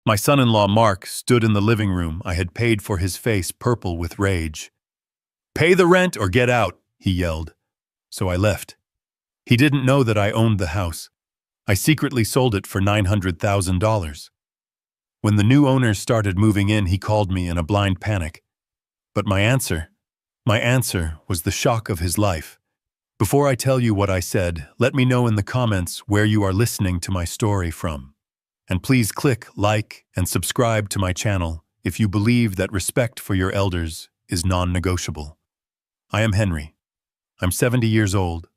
My son-in-law Mark stood in the living room I had paid for, his face purple with rage. "Pay the rent or get out," he yelled. So I left. He didn't know that I owned the house. I secretly sold it for $900,000. When the new owners started moving in, he called me in a blind panic. But my answer was the shock of his life. Before I tell you what I said, let me know in the comments where you are listening to my story from. And please click like and subscribe to my channel if you believe that respect for your elders is non-negotiable. I am Henry. I'm 70 years old.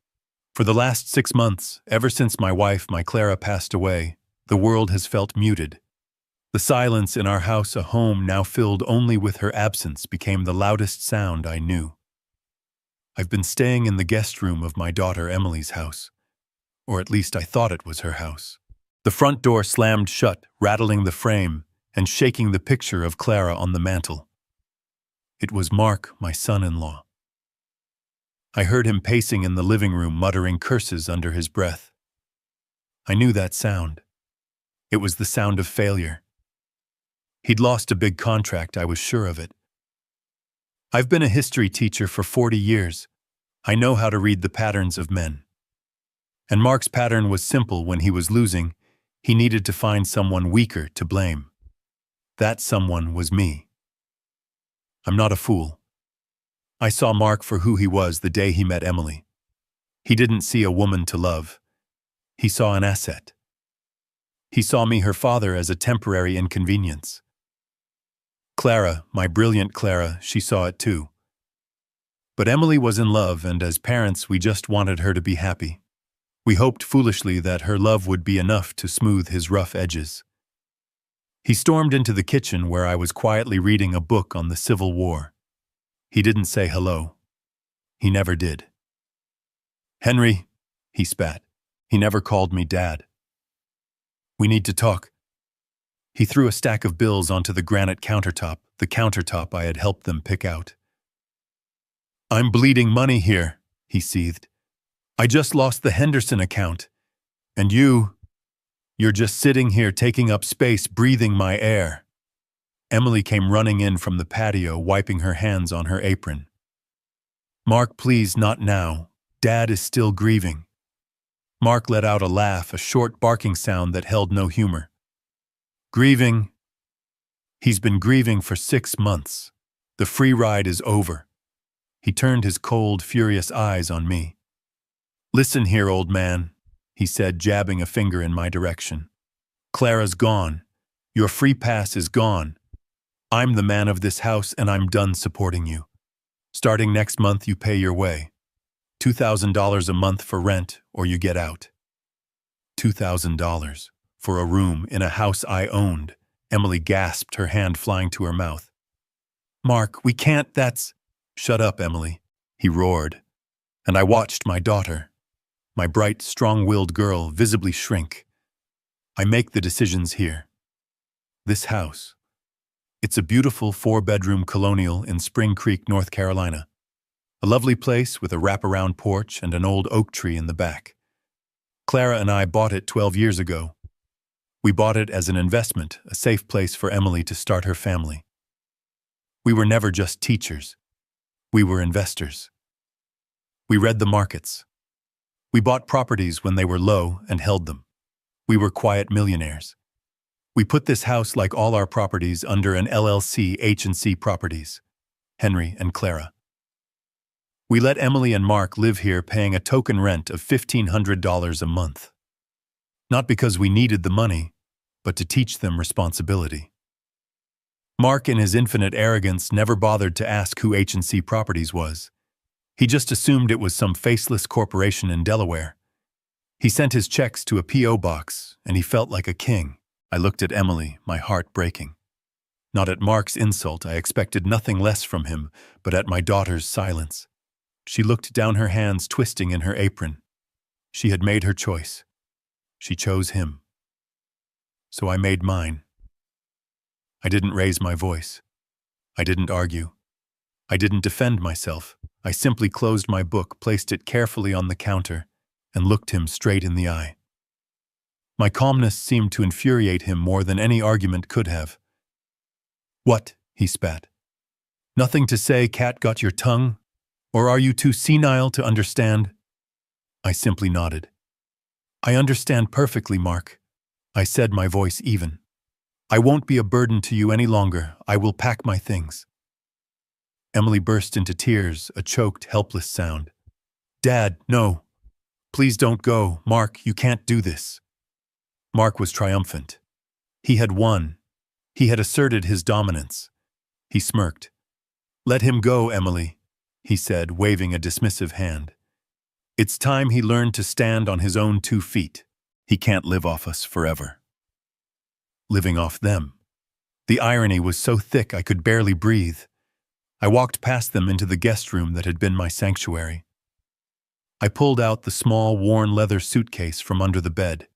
For the last 6 months, ever since my wife, Clara, passed away, the world has felt muted. The silence in our house, a home now filled only with her absence, became the loudest sound I knew. I've been staying in the guest room of my daughter Emily's house. Or at least I thought it was her house. The front door slammed shut, rattling the frame and shaking the picture of Clara on the mantel. It was Mark, my son-in-law. I heard him pacing in the living room, muttering curses under his breath. I knew that sound. It was the sound of failure. He'd lost a big contract, I was sure of it. I've been a history teacher for 40 years. I know how to read the patterns of men. And Mark's pattern was simple. When he was losing, he needed to find someone weaker to blame. That someone was me. I'm not a fool. I saw Mark for who he was the day he met Emily. He didn't see a woman to love. He saw an asset. He saw me, her father, as a temporary inconvenience. Clara, my brilliant Clara, she saw it too. But Emily was in love, and as parents, we just wanted her to be happy. We hoped foolishly that her love would be enough to smooth his rough edges. He stormed into the kitchen where I was quietly reading a book on the Civil War. He didn't say hello. He never did. "Henry," he spat. He never called me Dad. "We need to talk." He threw a stack of bills onto the granite countertop, the countertop I had helped them pick out. "I'm bleeding money here," he seethed. "I just lost the Henderson account. And you're just sitting here taking up space, breathing my air." Emily came running in from the patio, wiping her hands on her apron. "Mark, please, not now. Dad is still grieving." Mark let out a laugh, a short barking sound that held no humor. "Grieving? He's been grieving for 6 months. The free ride is over." He turned his cold, furious eyes on me. "Listen here, old man," he said, jabbing a finger in my direction. "Clara's gone. Your free pass is gone. I'm the man of this house, and I'm done supporting you. Starting next month, you pay your way. $2,000 a month for rent, or you get out." $2,000 for a room in a house I owned. Emily gasped, her hand flying to her mouth. "Mark, we can't, that's—" "Shut up, Emily," he roared. And I watched my daughter, my bright, strong-willed girl, visibly shrink. I make the decisions here. This house. It's a beautiful 4-bedroom colonial in Spring Creek, North Carolina. A lovely place with a wraparound porch and an old oak tree in the back. Clara and I bought it 12 years ago. We bought it as an investment, a safe place for Emily to start her family. We were never just teachers. We were investors. We read the markets. We bought properties when they were low and held them. We were quiet millionaires. We put this house, like all our properties, under an LLC, H&C Properties, Henry and Clara. We let Emily and Mark live here, paying a token rent of $1,500 a month. Not because we needed the money, but to teach them responsibility. Mark, in his infinite arrogance, never bothered to ask who H&C Properties was. He just assumed it was some faceless corporation in Delaware. He sent his checks to a P.O. box, and he felt like a king. I looked at Emily, my heart breaking. Not at Mark's insult, I expected nothing less from him, but at my daughter's silence. She looked down, her hands twisting in her apron. She had made her choice. She chose him. So I made mine. I didn't raise my voice. I didn't argue. I didn't defend myself. I simply closed my book, placed it carefully on the counter, and looked him straight in the eye. My calmness seemed to infuriate him more than any argument could have. "What?" he spat. "Nothing to say, cat got your tongue? Or are you too senile to understand?" I simply nodded. "I understand perfectly, Mark," I said, my voice even. "I won't be a burden to you any longer. I will pack my things." Emily burst into tears, a choked, helpless sound. "Dad, no. Please don't go. Mark, you can't do this." Mark was triumphant. He had won. He had asserted his dominance. He smirked. "Let him go, Emily," he said, waving a dismissive hand. "It's time he learned to stand on his own 2 feet. He can't live off us forever." Living off them. The irony was so thick I could barely breathe. I walked past them into the guest room that had been my sanctuary. I pulled out the small, worn leather suitcase from under the bed.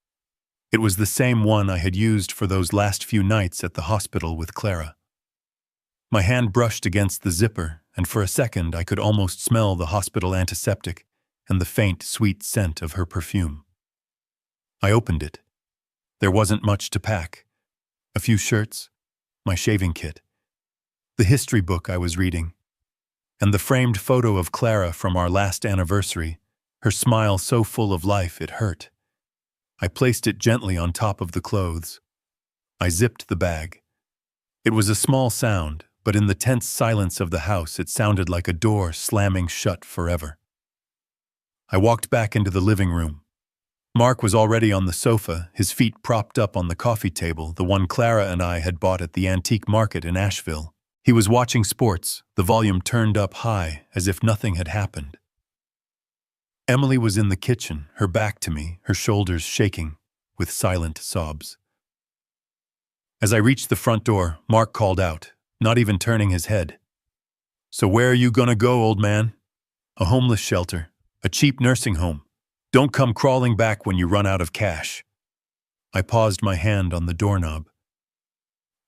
It was the same one I had used for those last few nights at the hospital with Clara. My hand brushed against the zipper, and for a second I could almost smell the hospital antiseptic and the faint, sweet scent of her perfume. I opened it. There wasn't much to pack. A few shirts, my shaving kit, the history book I was reading, and the framed photo of Clara from our last anniversary, her smile so full of life it hurt. I placed it gently on top of the clothes. I zipped the bag. It was a small sound, but in the tense silence of the house it sounded like a door slamming shut forever. I walked back into the living room. Mark was already on the sofa, his feet propped up on the coffee table, the one Clara and I had bought at the antique market in Asheville. He was watching sports, the volume turned up high, as if nothing had happened. Emily was in the kitchen, her back to me, her shoulders shaking, with silent sobs. As I reached the front door, Mark called out, not even turning his head. "So where are you gonna go, old man?" "A homeless shelter, a cheap nursing home. Don't come crawling back when you run out of cash." I paused my hand on the doorknob.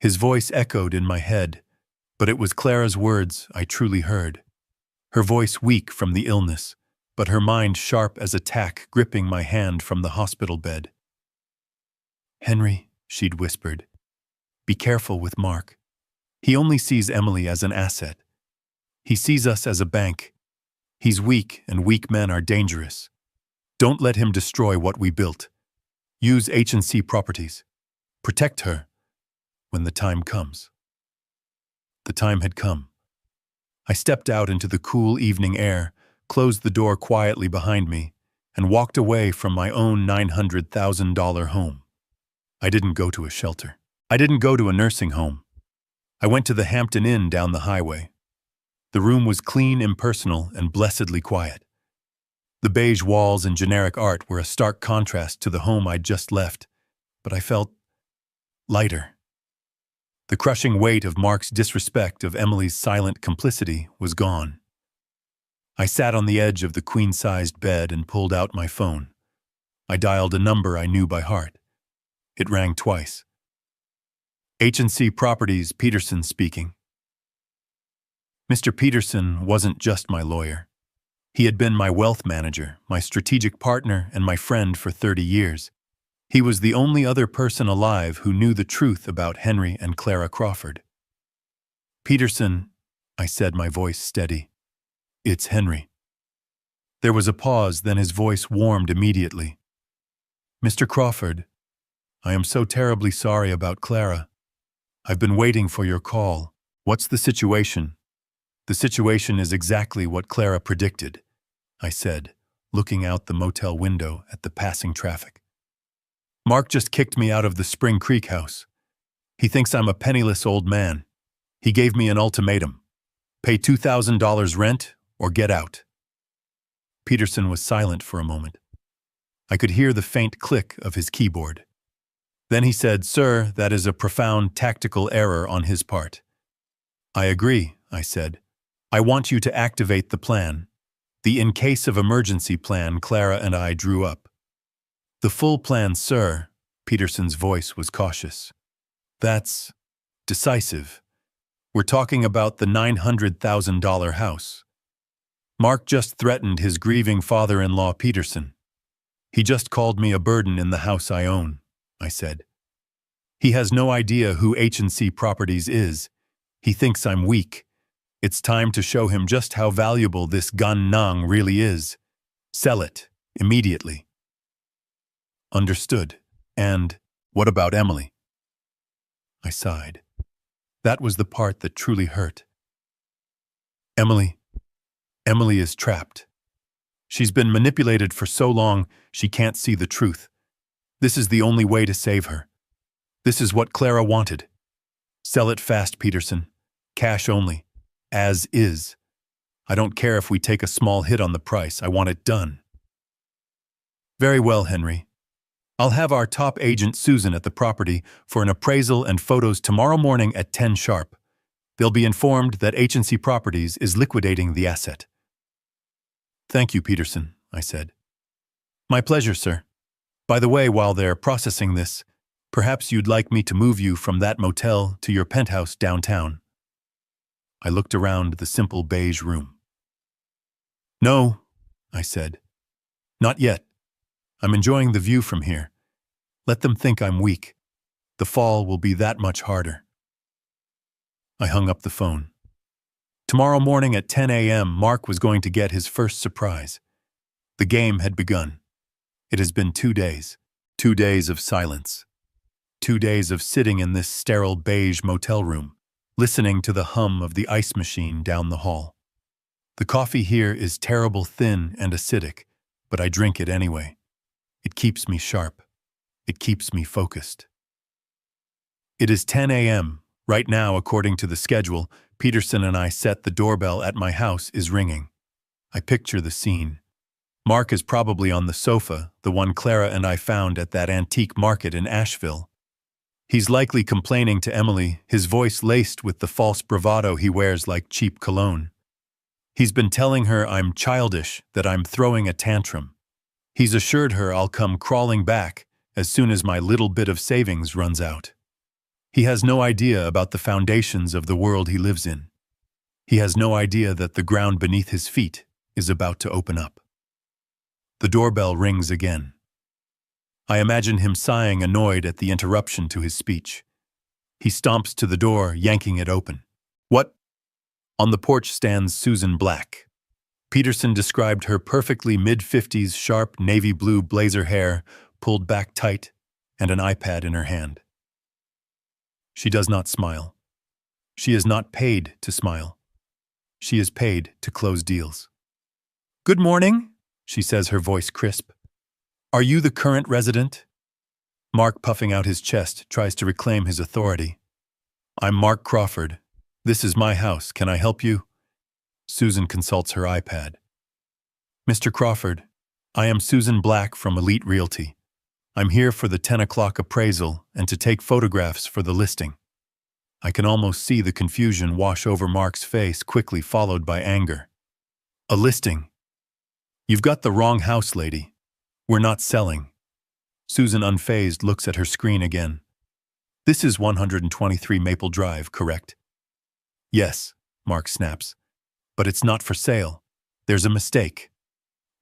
His voice echoed in my head, but it was Clara's words I truly heard. Her voice weak from the illness, but her mind sharp as a tack gripping my hand from the hospital bed. "Henry," she'd whispered, "be careful with Mark. He only sees Emily as an asset. He sees us as a bank. He's weak, and weak men are dangerous. Don't let him destroy what we built. Use H&C Properties. Protect her when the time comes." The time had come. I stepped out into the cool evening air, closed the door quietly behind me, and walked away from my own $900,000 home. I didn't go to a shelter. I didn't go to a nursing home. I went to the Hampton Inn down the highway. The room was clean, impersonal, and blessedly quiet. The beige walls and generic art were a stark contrast to the home I'd just left, but I felt lighter. The crushing weight of Mark's disrespect, of Emily's silent complicity, was gone. I sat on the edge of the queen-sized bed and pulled out my phone. I dialed a number I knew by heart. It rang twice. "H&C Properties, Peterson speaking." Mr. Peterson wasn't just my lawyer. He had been my wealth manager, my strategic partner, and my friend for 30 years. He was the only other person alive who knew the truth about Henry and Clara Crawford. "Peterson," I said, my voice steady. "It's Henry." There was a pause, then his voice warmed immediately. "Mr. Crawford, I am so terribly sorry about Clara. I've been waiting for your call. What's the situation?" "The situation is exactly what Clara predicted," I said, looking out the motel window at the passing traffic. "Mark just kicked me out of the Spring Creek house. He thinks I'm a penniless old man. He gave me an ultimatum. Pay $2,000 rent or get out." Peterson was silent for a moment. I could hear the faint click of his keyboard. Then he said, "Sir, that is a profound tactical error on his part." "I agree," I said. "I want you to activate the plan. The in case of emergency plan Clara and I drew up." "The full plan, sir," Peterson's voice was cautious. "That's decisive. We're talking about the $900,000 house. Mark just threatened his grieving father-in-law Peterson. He just called me a burden in the house I own. I said. He has no idea who H&C Properties is. He thinks I'm weak. It's time to show him just how valuable this gan nang really is. Sell it, immediately. Understood. And what about Emily? I sighed. That was the part that truly hurt. Emily is trapped. She's been manipulated for so long, she can't see the truth. This is the only way to save her. This is what Clara wanted. Sell it fast, Peterson. Cash only. As is. I don't care if we take a small hit on the price. I want it done. Very well, Henry. I'll have our top agent Susan at the property for an appraisal and photos tomorrow morning at 10 sharp. They'll be informed that H&C Properties is liquidating the asset. Thank you, Peterson, I said. My pleasure, sir. By the way, while they're processing this, perhaps you'd like me to move you from that motel to your penthouse downtown. I looked around the simple beige room. No, I said. Not yet. I'm enjoying the view from here. Let them think I'm weak. The fall will be that much harder. I hung up the phone. Tomorrow morning at 10 a.m., Mark was going to get his first surprise. The game had begun. It has been 2 days. 2 days of silence. 2 days of sitting in this sterile beige motel room, listening to the hum of the ice machine down the hall. The coffee here is terrible thin and acidic, but I drink it anyway. It keeps me sharp. It keeps me focused. It is 10 a.m. Right now, according to the schedule, Peterson and I set the doorbell at my house is ringing. I picture the scene. Mark is probably on the sofa, the one Clara and I found at that antique market in Asheville. He's likely complaining to Emily, his voice laced with the false bravado he wears like cheap cologne. He's been telling her I'm childish, that I'm throwing a tantrum. He's assured her I'll come crawling back as soon as my little bit of savings runs out. He has no idea about the foundations of the world he lives in. He has no idea that the ground beneath his feet is about to open up. The doorbell rings again. I imagine him sighing annoyed at the interruption to his speech. He stomps to the door, yanking it open. What? On the porch stands Susan Black. Peterson described her perfectly mid-50s sharp navy blue blazer hair, pulled back tight, and an iPad in her hand. She does not smile. She is not paid to smile. She is paid to close deals. Good morning, she says, her voice crisp. Are you the current resident? Mark, puffing out his chest, tries to reclaim his authority. I'm Mark Crawford. This is my house. Can I help you? Susan consults her iPad. Mr. Crawford, I am Susan Black from Elite Realty. I'm here for the 10 o'clock appraisal and to take photographs for the listing. I can almost see the confusion wash over Mark's face, quickly followed by anger. A listing? You've got the wrong house, lady. We're not selling. Susan, unfazed, looks at her screen again. This is 123 Maple Drive, correct? Yes, Mark snaps. But it's not for sale. There's a mistake.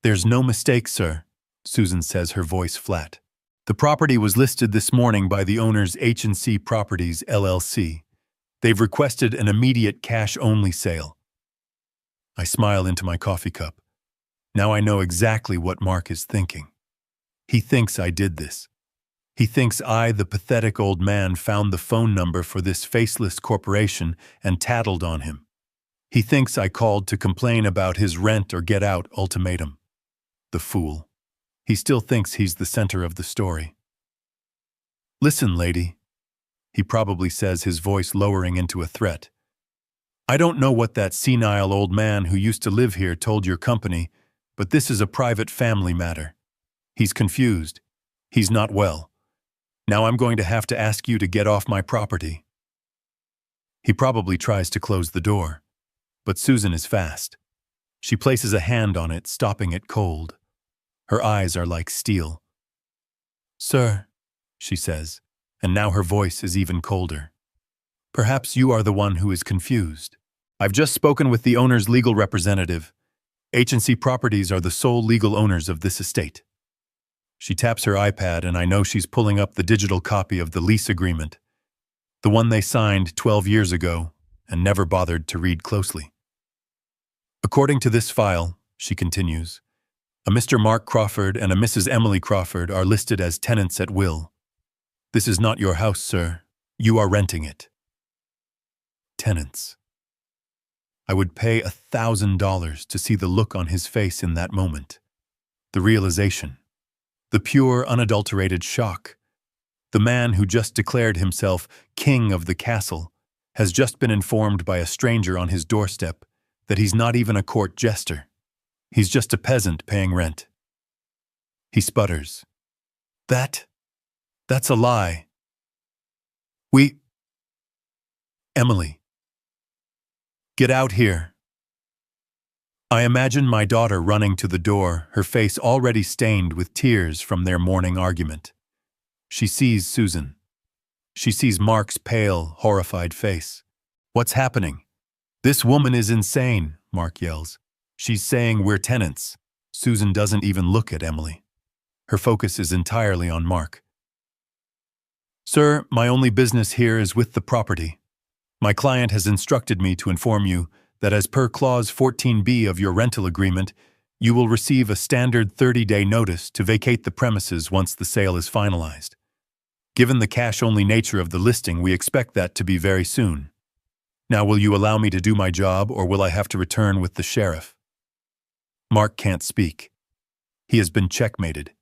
There's no mistake, sir, Susan says, her voice flat. The property was listed this morning by the owners H&C Properties, LLC. They've requested an immediate cash-only sale. I smile into my coffee cup. Now I know exactly what Mark is thinking. He thinks I did this. He thinks I, the pathetic old man, found the phone number for this faceless corporation and tattled on him. He thinks I called to complain about his rent or get out ultimatum. The fool. He still thinks he's the center of the story. Listen, lady, he probably says, his voice lowering into a threat. I don't know what that senile old man who used to live here told your company, but this is a private family matter. He's confused. He's not well. Now I'm going to have to ask you to get off my property. He probably tries to close the door, but Susan is fast. She places a hand on it, stopping it cold. Her eyes are like steel. Sir, she says, and now her voice is even colder. Perhaps you are the one who is confused. I've just spoken with the owner's legal representative. H&C Properties are the sole legal owners of this estate. She taps her iPad and I know she's pulling up the digital copy of the lease agreement, the one they signed 12 years ago and never bothered to read closely. According to this file, she continues, a Mr. Mark Crawford and a Mrs. Emily Crawford are listed as tenants at will. This is not your house, sir. You are renting it. Tenants. I would pay $1,000 to see the look on his face in that moment. The realization. The pure, unadulterated shock. The man who just declared himself king of the castle has just been informed by a stranger on his doorstep that he's not even a court jester. He's just a peasant paying rent. He sputters. That's a lie. Emily. Get out here. I imagine my daughter running to the door, her face already stained with tears from their morning argument. She sees Susan. She sees Mark's pale, horrified face. What's happening? This woman is insane, Mark yells. She's saying we're tenants. Susan doesn't even look at Emily. Her focus is entirely on Mark. Sir, my only business here is with the property. My client has instructed me to inform you that as per Clause 14B of your rental agreement, you will receive a standard 30-day notice to vacate the premises once the sale is finalized. Given the cash-only nature of the listing, we expect that to be very soon. Now, will you allow me to do my job, or will I have to return with the sheriff? Mark can't speak. He has been checkmated.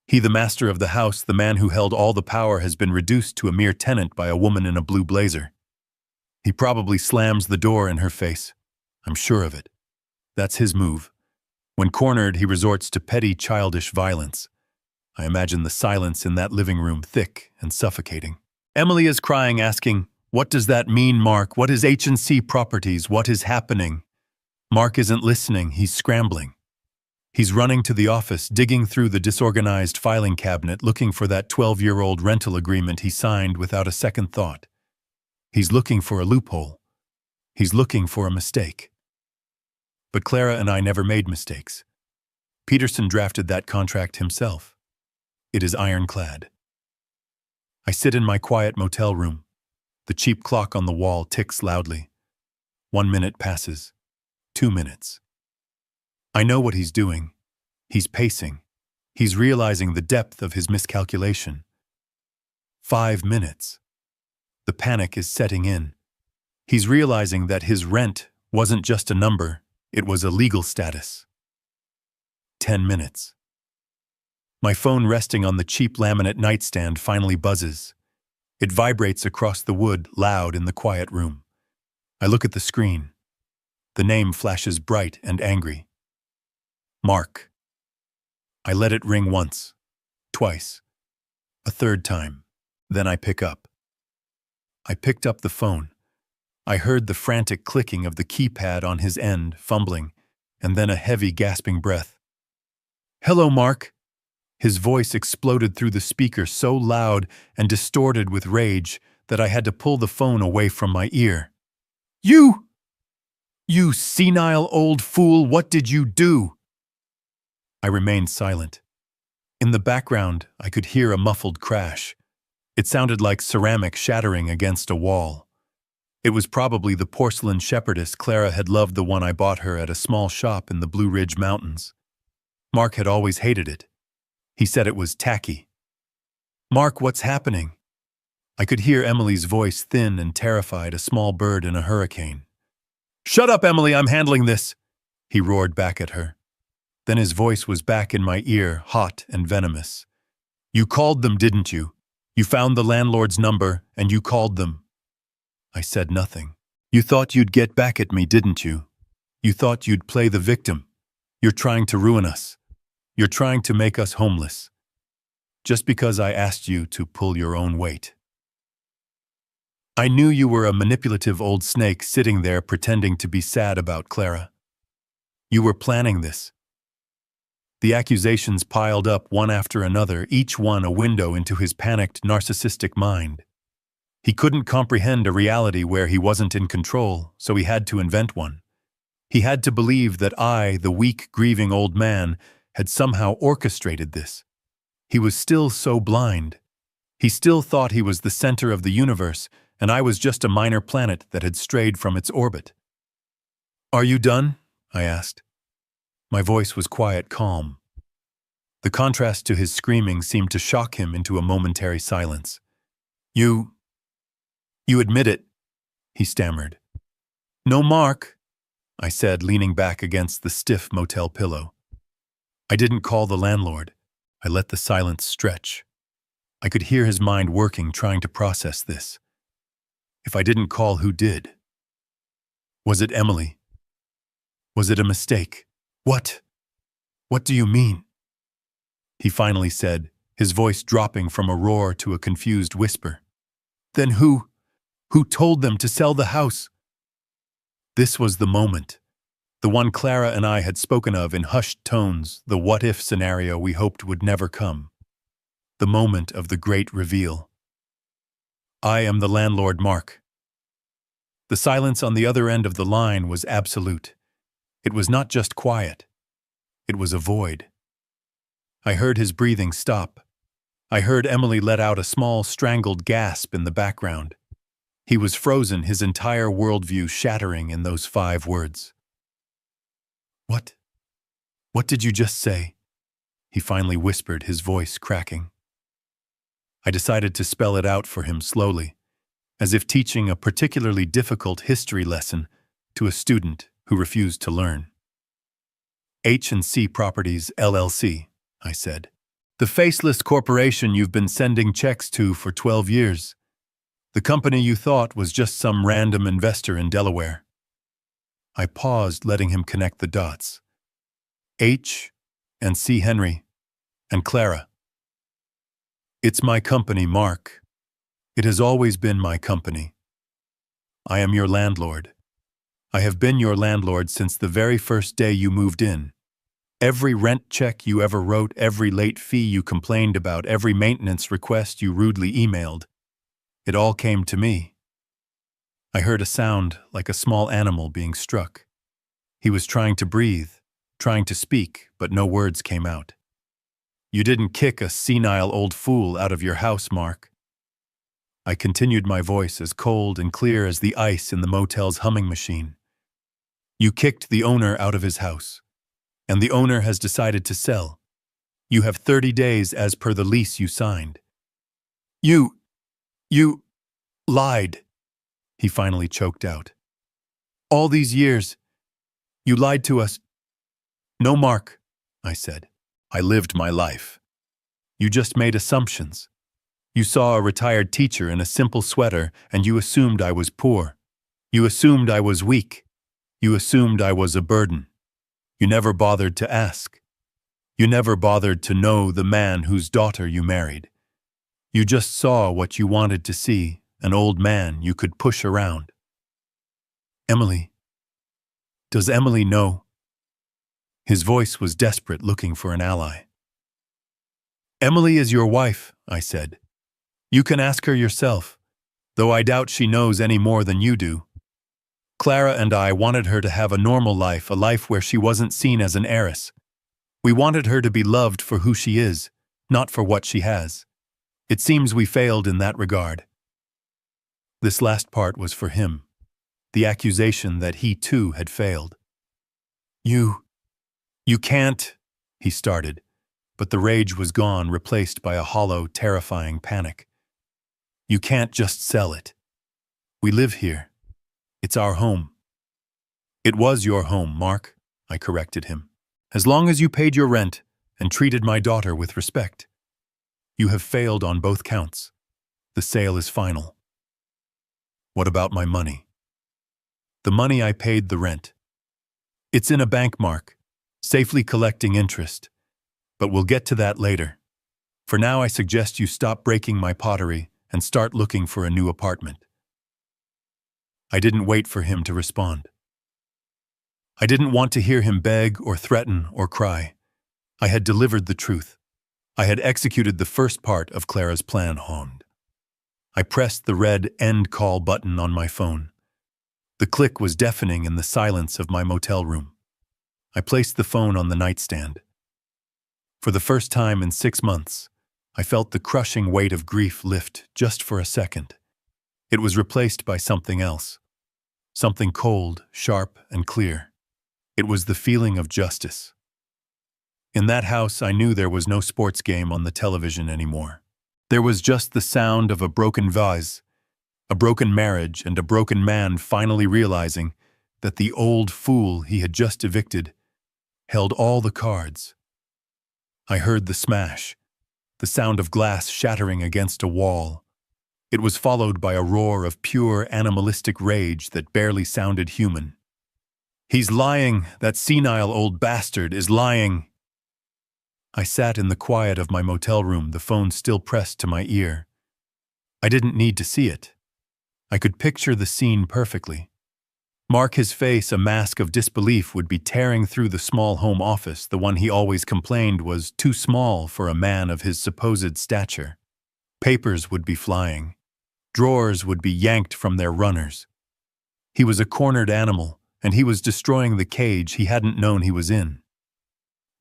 He, the master of the house, the man who held all the power, has been reduced to a mere tenant by a woman in a blue blazer. He probably slams the door in her face. I'm sure of it. That's his move. When cornered, he resorts to petty, childish violence. I imagine the silence in that living room thick and suffocating. Emily is crying, asking, "What does that mean, Mark? What is H&C Properties? What is happening?" Mark isn't listening. He's scrambling. He's running to the office, digging through the disorganized filing cabinet, looking for that 12-year-old rental agreement he signed without a second thought. He's looking for a loophole. He's looking for a mistake. But Clara and I never made mistakes. Peterson drafted that contract himself. It is ironclad. I sit in my quiet motel room. The cheap clock on the wall ticks loudly. 1 minute passes. 2 minutes. I know what he's doing. He's pacing. He's realizing the depth of his miscalculation. 5 minutes. The panic is setting in. He's realizing that his rent wasn't just a number, it was a legal status. 10 minutes. My phone resting on the cheap laminate nightstand finally buzzes. It vibrates across the wood, loud in the quiet room. I look at the screen. The name flashes bright and angry. Mark. I let it ring once, twice, a third time. Then I pick up. I picked up the phone. I heard the frantic clicking of the keypad on his end, fumbling, and then a heavy, gasping breath. "Hello, Mark." His voice exploded through the speaker so loud and distorted with rage that I had to pull the phone away from my ear. You senile old fool, what did you do?" I remained silent. In the background, I could hear a muffled crash. It sounded like ceramic shattering against a wall. It was probably the porcelain shepherdess Clara had loved, the one I bought her at a small shop in the Blue Ridge Mountains. Mark had always hated it. He said it was tacky. "Mark, what's happening?" I could hear Emily's voice, thin and terrified, a small bird in a hurricane. "Shut up, Emily, I'm handling this," he roared back at her. Then his voice was back in my ear, hot and venomous. "You called them, didn't you? You found the landlord's number, and you called them." I said nothing. "You thought you'd get back at me, didn't you? You thought you'd play the victim. You're trying to ruin us. You're trying to make us homeless. Just because I asked you to pull your own weight. I knew you were a manipulative old snake sitting there pretending to be sad about Clara. You were planning this." The accusations piled up one after another, each one a window into his panicked, narcissistic mind. He couldn't comprehend a reality where he wasn't in control, so he had to invent one. He had to believe that I, the weak, grieving old man, had somehow orchestrated this. He was still so blind. He still thought he was the center of the universe, and I was just a minor planet that had strayed from its orbit. "Are you done?" I asked. My voice was quiet, calm. The contrast to his screaming seemed to shock him into a momentary silence. You admit it," he stammered. "No, Mark," I said, leaning back against the stiff motel pillow. I didn't call the landlord. I let the silence stretch. I could hear his mind working, trying to process this. If I didn't call, who did? Was it Emily? Was it a mistake? What? What do you mean?" He finally said, his voice dropping from a roar to a confused whisper. "Then who told them to sell the house?" This was the moment. The one Clara and I had spoken of in hushed tones, the what-if scenario we hoped would never come. The moment of the great reveal. "I am the landlord, Mark." The silence on the other end of the line was absolute. It was not just quiet. It was a void. I heard his breathing stop. I heard Emily let out a small, strangled gasp in the background. He was frozen, his entire worldview shattering in those 5 words. "What? What did you just say?" he finally whispered, his voice cracking. I decided to spell it out for him slowly, as if teaching a particularly difficult history lesson to a student who refused to learn. "H&C Properties, LLC, I said. "The faceless corporation you've been sending checks to for 12 years. The company you thought was just some random investor in Delaware." I paused, letting him connect the dots. H and C. Henry and Clara. "It's my company, Mark. It has always been my company. I am your landlord. I have been your landlord since the very first day you moved in. Every rent check you ever wrote, every late fee you complained about, every maintenance request you rudely emailed, it all came to me." I heard a sound like a small animal being struck. He was trying to breathe, trying to speak, but no words came out. "You didn't kick a senile old fool out of your house, Mark." I continued, my voice as cold and clear as the ice in the motel's humming machine. "You kicked the owner out of his house, and the owner has decided to sell. You have 30 days as per the lease you signed. You lied," he finally choked out. "All these years, you lied to us." "No, Mark," I said. "I lived my life. You just made assumptions. You saw a retired teacher in a simple sweater and you assumed I was poor. You assumed I was weak. You assumed I was a burden. You never bothered to ask. You never bothered to know the man whose daughter you married. You just saw what you wanted to see, an old man you could push around." "Emily. Does Emily know?" His voice was desperate, looking for an ally. "Emily is your wife," I said. "You can ask her yourself, though I doubt she knows any more than you do. Clara and I wanted her to have a normal life, a life where she wasn't seen as an heiress. We wanted her to be loved for who she is, not for what she has. It seems we failed in that regard." This last part was for him, the accusation that he too had failed. You can't," he started, but the rage was gone, replaced by a hollow, terrifying panic. "You can't just sell it. We live here. It's our home." "It was your home, Mark," I corrected him, "as long as you paid your rent and treated my daughter with respect. You have failed on both counts. The sale is final." "What about my money?" "The money I paid the rent. It's in a bank, Mark, safely collecting interest. But we'll get to that later. For now, I suggest you stop breaking my pottery and start looking for a new apartment." I didn't wait for him to respond. I didn't want to hear him beg or threaten or cry. I had delivered the truth. I had executed the first part of Clara's plan. I pressed the red end call button on my phone. The click was deafening in the silence of my motel room. I placed the phone on the nightstand. For the first time in 6 months, I felt the crushing weight of grief lift just for a second. It was replaced by something else. Something cold, sharp, and clear. It was the feeling of justice. In that house, I knew there was no sports game on the television anymore. There was just the sound of a broken vase, a broken marriage, and a broken man finally realizing that the old fool he had just evicted held all the cards. I heard the smash, the sound of glass shattering against a wall. It was followed by a roar of pure animalistic rage that barely sounded human. "He's lying, that senile old bastard is lying." I sat in the quiet of my motel room, the phone still pressed to my ear. I didn't need to see it. I could picture the scene perfectly. Mark, his face a mask of disbelief, would be tearing through the small home office, the one he always complained was too small for a man of his supposed stature. Papers would be flying. Drawers would be yanked from their runners. He was a cornered animal, and he was destroying the cage he hadn't known he was in.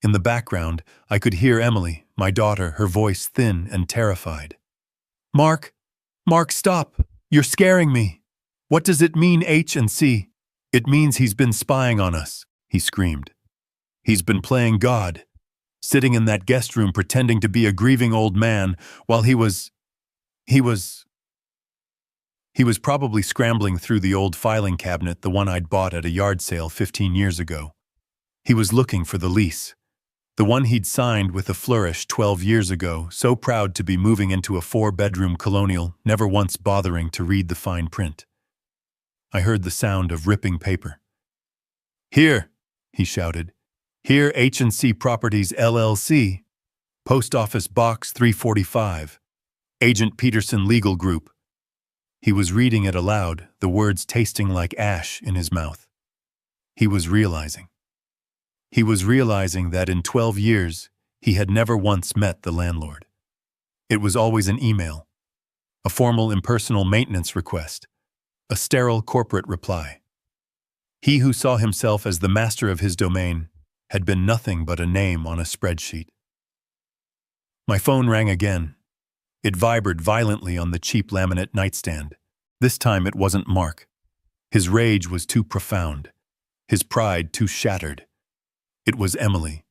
In the background, I could hear Emily, my daughter, her voice thin and terrified. Mark, stop! You're scaring me! What does it mean, H&C? It means he's been spying on us," he screamed. "He's been playing God, sitting in that guest room pretending to be a grieving old man while he was probably scrambling through the old filing cabinet, the one I'd bought at a yard sale 15 years ago. He was looking for the lease. The one he'd signed with a flourish 12 years ago, so proud to be moving into a 4-bedroom colonial, never once bothering to read the fine print. I heard the sound of ripping paper. "Here," he shouted. "Here, H&C Properties LLC. Post Office Box 345. Agent Peterson Legal Group." He was reading it aloud, the words tasting like ash in his mouth. He was realizing that in 12 years, he had never once met the landlord. It was always an email, a formal impersonal maintenance request, a sterile corporate reply. He who saw himself as the master of his domain had been nothing but a name on a spreadsheet. My phone rang again. It vibrated violently on the cheap laminate nightstand. This time it wasn't Mark. His rage was too profound, his pride too shattered. It was Emily.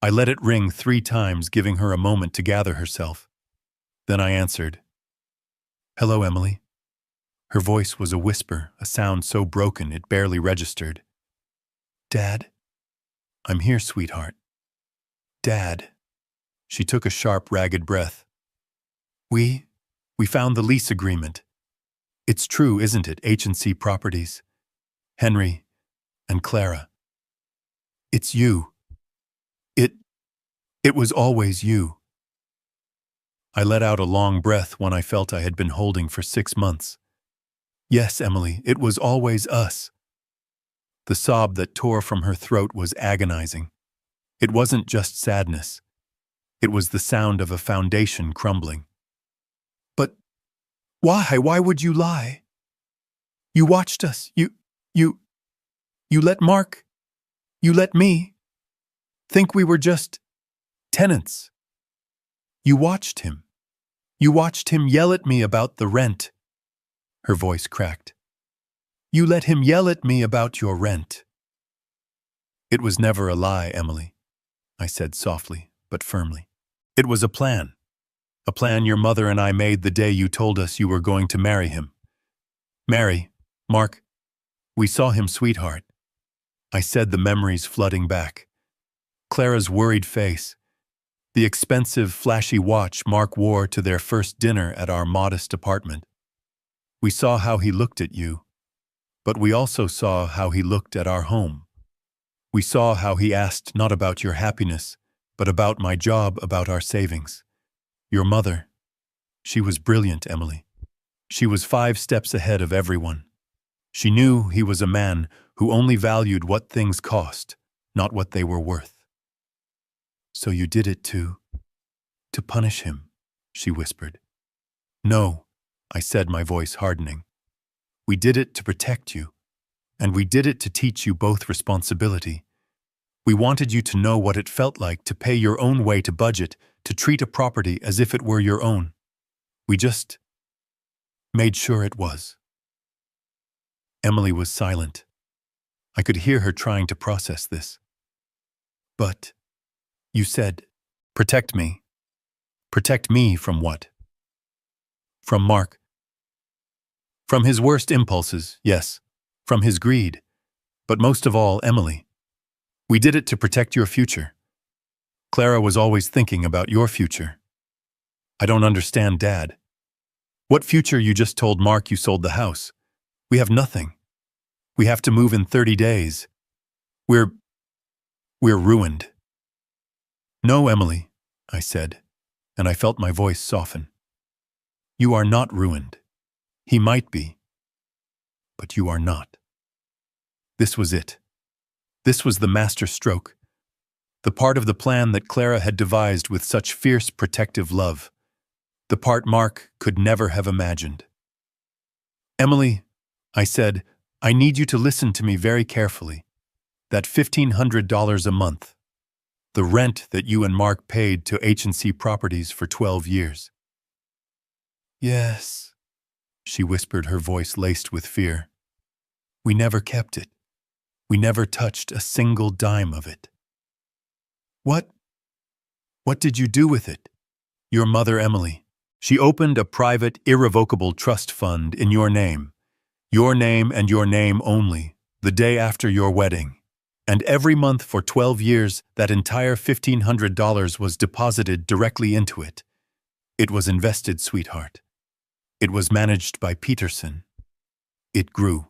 I let it ring 3 times, giving her a moment to gather herself. Then I answered. "Hello, Emily." Her voice was a whisper, a sound so broken it barely registered. "Dad?" "I'm here, sweetheart." "Dad." She took a sharp, ragged breath. We found the lease agreement. It's true, isn't it, H&C Properties? Henry and Clara. It's you. It was always you." I let out a long breath, one I felt I had been holding for 6 months. "Yes, Emily, it was always us." The sob that tore from her throat was agonizing. It wasn't just sadness. It was the sound of a foundation crumbling. "But why would you lie? You watched us. You let Mark, you let me think we were just tenants. You watched him. You watched him yell at me about the rent." Her voice cracked. "You let him yell at me about your rent." "It was never a lie, Emily," I said softly but firmly. "It was a plan. A plan your mother and I made the day you told us you were going to marry him. Marry, Mark. We saw him, sweetheart." I said, the memories flooding back. Clara's worried face, the expensive, flashy watch Mark wore to their first dinner at our modest apartment. We saw how he looked at you, but we also saw how he looked at our home. We saw how he asked not about your happiness, but about my job, about our savings. Your mother, she was brilliant, Emily. She was 5 steps ahead of everyone. She knew he was a man who only valued what things cost, not what they were worth. "So you did it to punish him," she whispered. "No," I said, my voice hardening. "We did it to protect you, and we did it to teach you both responsibility. We wanted you to know what it felt like to pay your own way to budget, to treat a property as if it were your own. We just made sure it was. Emily was silent. I could hear her trying to process this. But you said, protect me. Protect me from what? From Mark. From his worst impulses, yes. From his greed. But most of all, Emily. We did it to protect your future. Clara was always thinking about your future. I don't understand, Dad. What future? You just told Mark you sold the house. We have nothing. We have to move in 30 days. We're ruined. No, Emily, I said, and I felt my voice soften. You are not ruined. He might be, but you are not. This was it. This was the master stroke. The part of the plan that Clara had devised with such fierce protective love. The part Mark could never have imagined. Emily, I said, I need you to listen to me very carefully. That $1,500 a month. The rent that you and Mark paid to H&C Properties for 12 years. Yes, she whispered, her voice laced with fear. We never kept it. We never touched a single dime of it. What did you do with it? Your mother, Emily. She opened a private, irrevocable trust fund in your name and your name only, the day after your wedding. And every month for 12 years, that entire $1,500 was deposited directly into it. It was invested, sweetheart. It was managed by Peterson. It grew.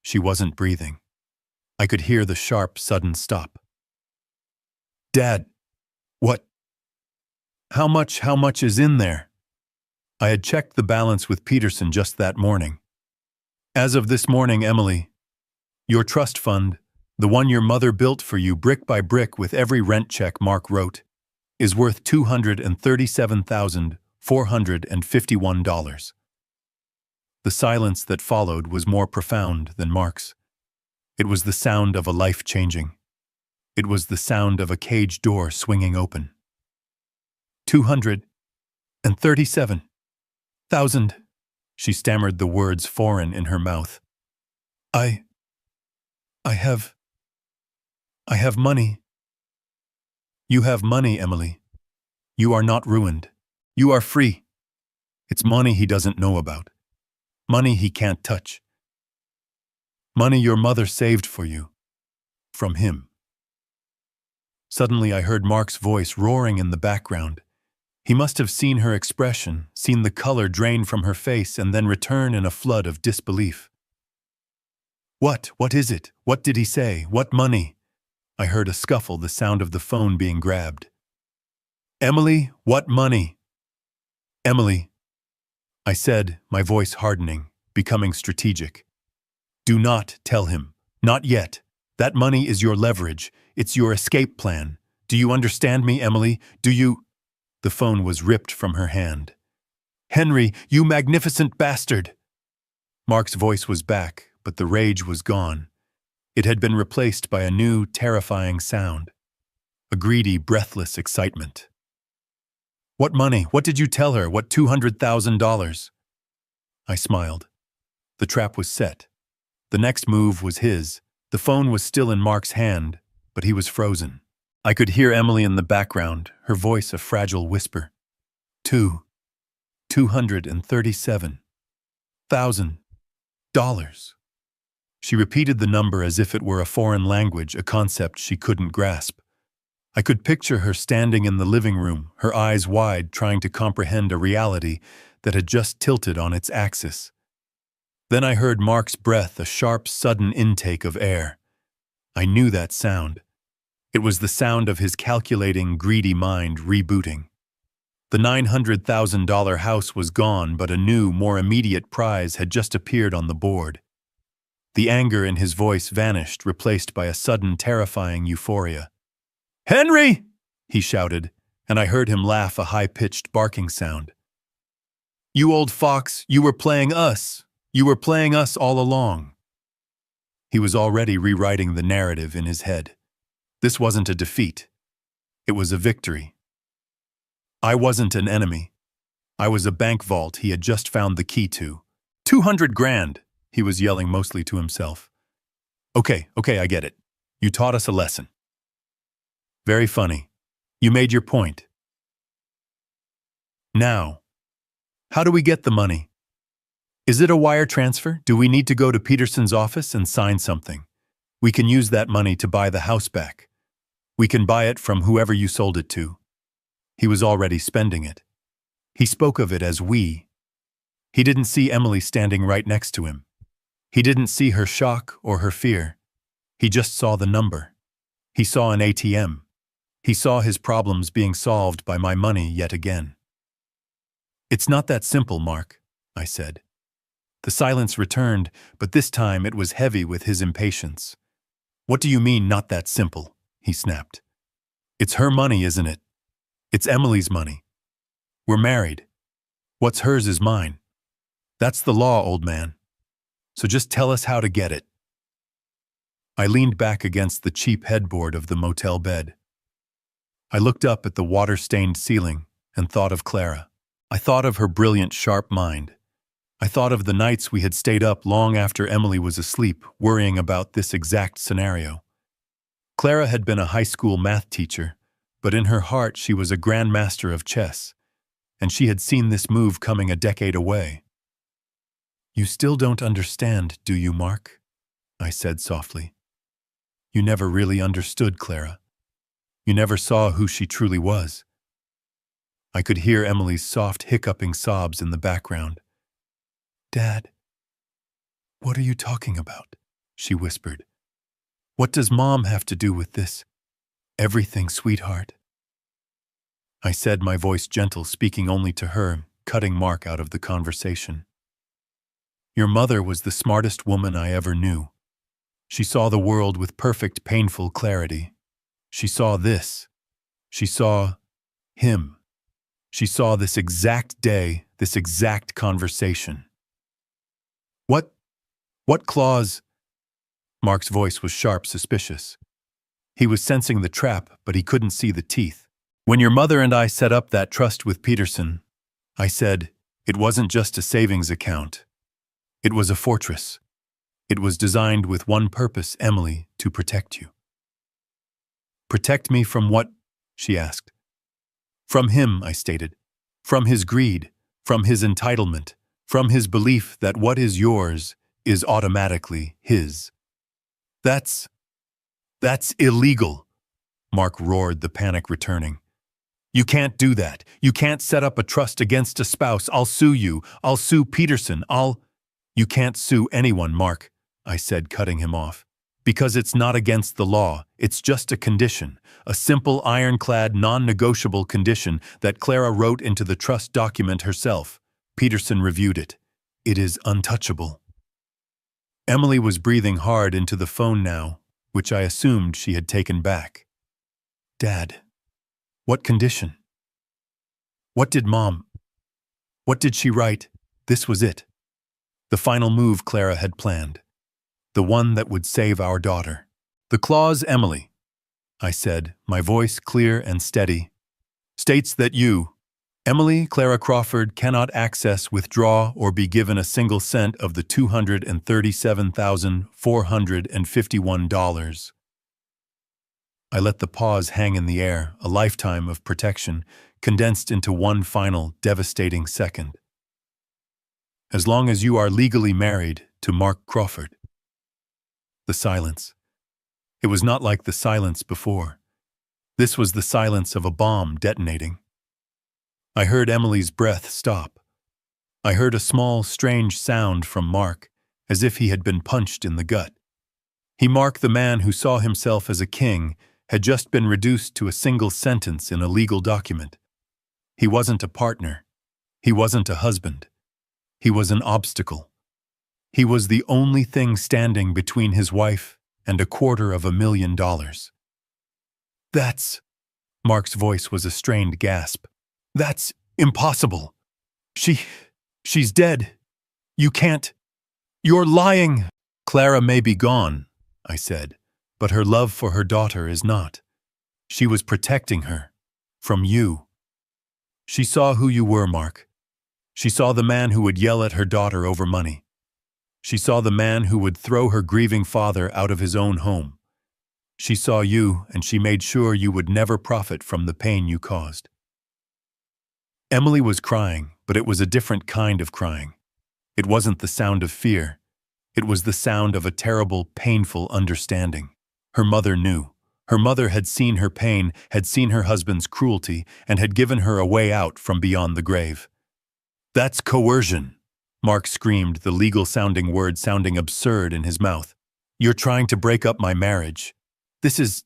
She wasn't breathing. I could hear the sharp, sudden stop. Dad, what? How much is in there? I had checked the balance with Peterson just that morning. As of this morning, Emily, your trust fund, the one your mother built for you brick by brick with every rent check Mark wrote, is worth $237,451. The silence that followed was more profound than Mark's. It was the sound of a life changing. It was the sound of a cage door swinging open. 237,000. She stammered the words foreign in her mouth. I have money. You have money, Emily. You are not ruined. You are free. It's money he doesn't know about. Money he can't touch. Money your mother saved for you. From him. Suddenly I heard Mark's voice roaring in the background. He must have seen her expression, seen the color drain from her face, and then return in a flood of disbelief. What is it? What did he say? What money? I heard a scuffle, the sound of the phone being grabbed. Emily, what money? Emily, I said, my voice hardening, becoming strategic. Do not tell him. Not yet. That money is your leverage. It's your escape plan. Do you understand me, Emily? Do you? The phone was ripped from her hand. Henry, you magnificent bastard! Mark's voice was back, but the rage was gone. It had been replaced by a new, terrifying sound. A greedy, breathless excitement. What money? What did you tell her? What $200,000? I smiled. The trap was set. The next move was his. The phone was still in Mark's hand, but he was frozen. I could hear Emily in the background, her voice a fragile whisper. $237,000. She repeated the number as if it were a foreign language, a concept she couldn't grasp. I could picture her standing in the living room, her eyes wide, trying to comprehend a reality that had just tilted on its axis. Then I heard Mark's breath, a sharp, sudden intake of air. I knew that sound. It was the sound of his calculating, greedy mind rebooting. The $900,000 house was gone, but a new, more immediate prize had just appeared on the board. The anger in his voice vanished, replaced by a sudden, terrifying euphoria. Henry! He shouted, and I heard him laugh, a high-pitched barking sound. You old fox, you were playing us. You were playing us all along. He was already rewriting the narrative in his head. This wasn't a defeat. It was a victory. I wasn't an enemy. I was a bank vault he had just found the key to. 200 grand, he was yelling mostly to himself. Okay, I get it. You taught us a lesson. Very funny. You made your point. Now, how do we get the money? Is it a wire transfer? Do we need to go to Peterson's office and sign something? We can use that money to buy the house back. We can buy it from whoever you sold it to. He was already spending it. He spoke of it as we. He didn't see Emily standing right next to him. He didn't see her shock or her fear. He just saw the number. He saw an ATM. He saw his problems being solved by my money yet again. It's not that simple, Mark, I said. The silence returned, but this time it was heavy with his impatience. What do you mean, not that simple? He snapped. It's her money, isn't it? It's Emily's money. We're married. What's hers is mine. That's the law, old man. So just tell us how to get it. I leaned back against the cheap headboard of the motel bed. I looked up at the water-stained ceiling and thought of Clara. I thought of her brilliant, sharp mind. I thought of the nights we had stayed up long after Emily was asleep, worrying about this exact scenario. Clara had been a high school math teacher, but in her heart she was a grandmaster of chess, and she had seen this move coming a decade away. You still don't understand, do you, Mark? I said softly. You never really understood Clara. You never saw who she truly was. I could hear Emily's soft, hiccuping sobs in the background. Dad, what are you talking about? She whispered. What does Mom have to do with this? Everything, sweetheart. I said, my voice gentle, speaking only to her, cutting Mark out of the conversation. Your mother was the smartest woman I ever knew. She saw the world with perfect, painful clarity. She saw this. She saw him. She saw this exact day, this exact conversation. What clause? Mark's voice was sharp, suspicious. He was sensing the trap, but he couldn't see the teeth. When your mother and I set up that trust with Peterson, I said, it wasn't just a savings account. It was a fortress. It was designed with one purpose, Emily, to protect you. Protect me from what? She asked. From him, I stated. From his greed, from his entitlement, from his belief that what is yours is automatically his. That's illegal, Mark roared, the panic returning. You can't do that. You can't set up a trust against a spouse. I'll sue you. I'll sue Peterson. You can't sue anyone, Mark, I said, cutting him off. Because it's not against the law. It's just a condition, a simple, ironclad, non-negotiable condition that Clara wrote into the trust document herself. Peterson reviewed it. It is untouchable. Emily was breathing hard into the phone now, which I assumed she had taken back. Dad, what condition? What did she write? This was it. The final move Clara had planned. The one that would save our daughter. The clause, Emily, I said, my voice clear and steady, states that you, Emily Clara Crawford, cannot access, withdraw, or be given a single cent of the $237,451. I let the pause hang in the air, a lifetime of protection, condensed into one final, devastating second. As long as you are legally married to Mark Crawford. The silence. It was not like the silence before. This was the silence of a bomb detonating. I heard Emily's breath stop. I heard a small, strange sound from Mark, as if he had been punched in the gut. Mark, the man who saw himself as a king, had just been reduced to a single sentence in a legal document. He wasn't a partner. He wasn't a husband. He was an obstacle. He was the only thing standing between his wife and $250,000. That's... Mark's voice was a strained gasp. That's impossible. She's dead. You can't... You're lying. Clara may be gone, I said, but her love for her daughter is not. She was protecting her. From you. She saw who you were, Mark. She saw the man who would yell at her daughter over money. She saw the man who would throw her grieving father out of his own home. She saw you, and she made sure you would never profit from the pain you caused. Emily was crying, but it was a different kind of crying. It wasn't the sound of fear. It was the sound of a terrible, painful understanding. Her mother knew. Her mother had seen her pain, had seen her husband's cruelty, and had given her a way out from beyond the grave. "That's coercion," Mark screamed, the legal-sounding word sounding absurd in his mouth. "You're trying to break up my marriage. This is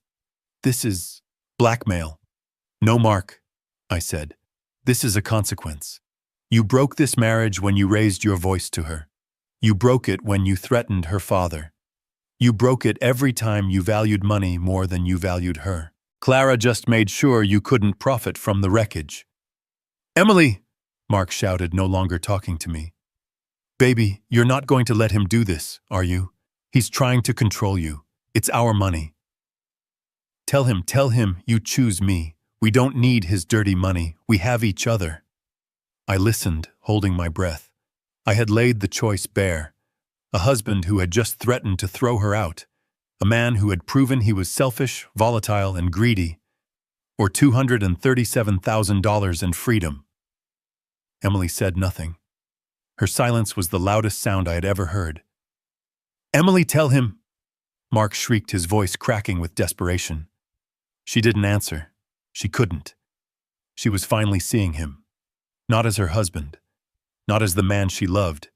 blackmail." "No, Mark," I said. "This is a consequence. You broke this marriage when you raised your voice to her. You broke it when you threatened her father. You broke it every time you valued money more than you valued her. Clara just made sure you couldn't profit from the wreckage." "Emily!" Mark shouted, no longer talking to me. "Baby, you're not going to let him do this, are you? He's trying to control you. It's our money. Tell him you choose me. We don't need his dirty money. We have each other." I listened, holding my breath. I had laid the choice bare. A husband who had just threatened to throw her out. A man who had proven he was selfish, volatile, and greedy. Or $237,000 in freedom. Emily said nothing. Her silence was the loudest sound I had ever heard. "Emily, tell him!" Mark shrieked, his voice cracking with desperation. She didn't answer. She couldn't. She was finally seeing him. Not as her husband. Not as the man she loved.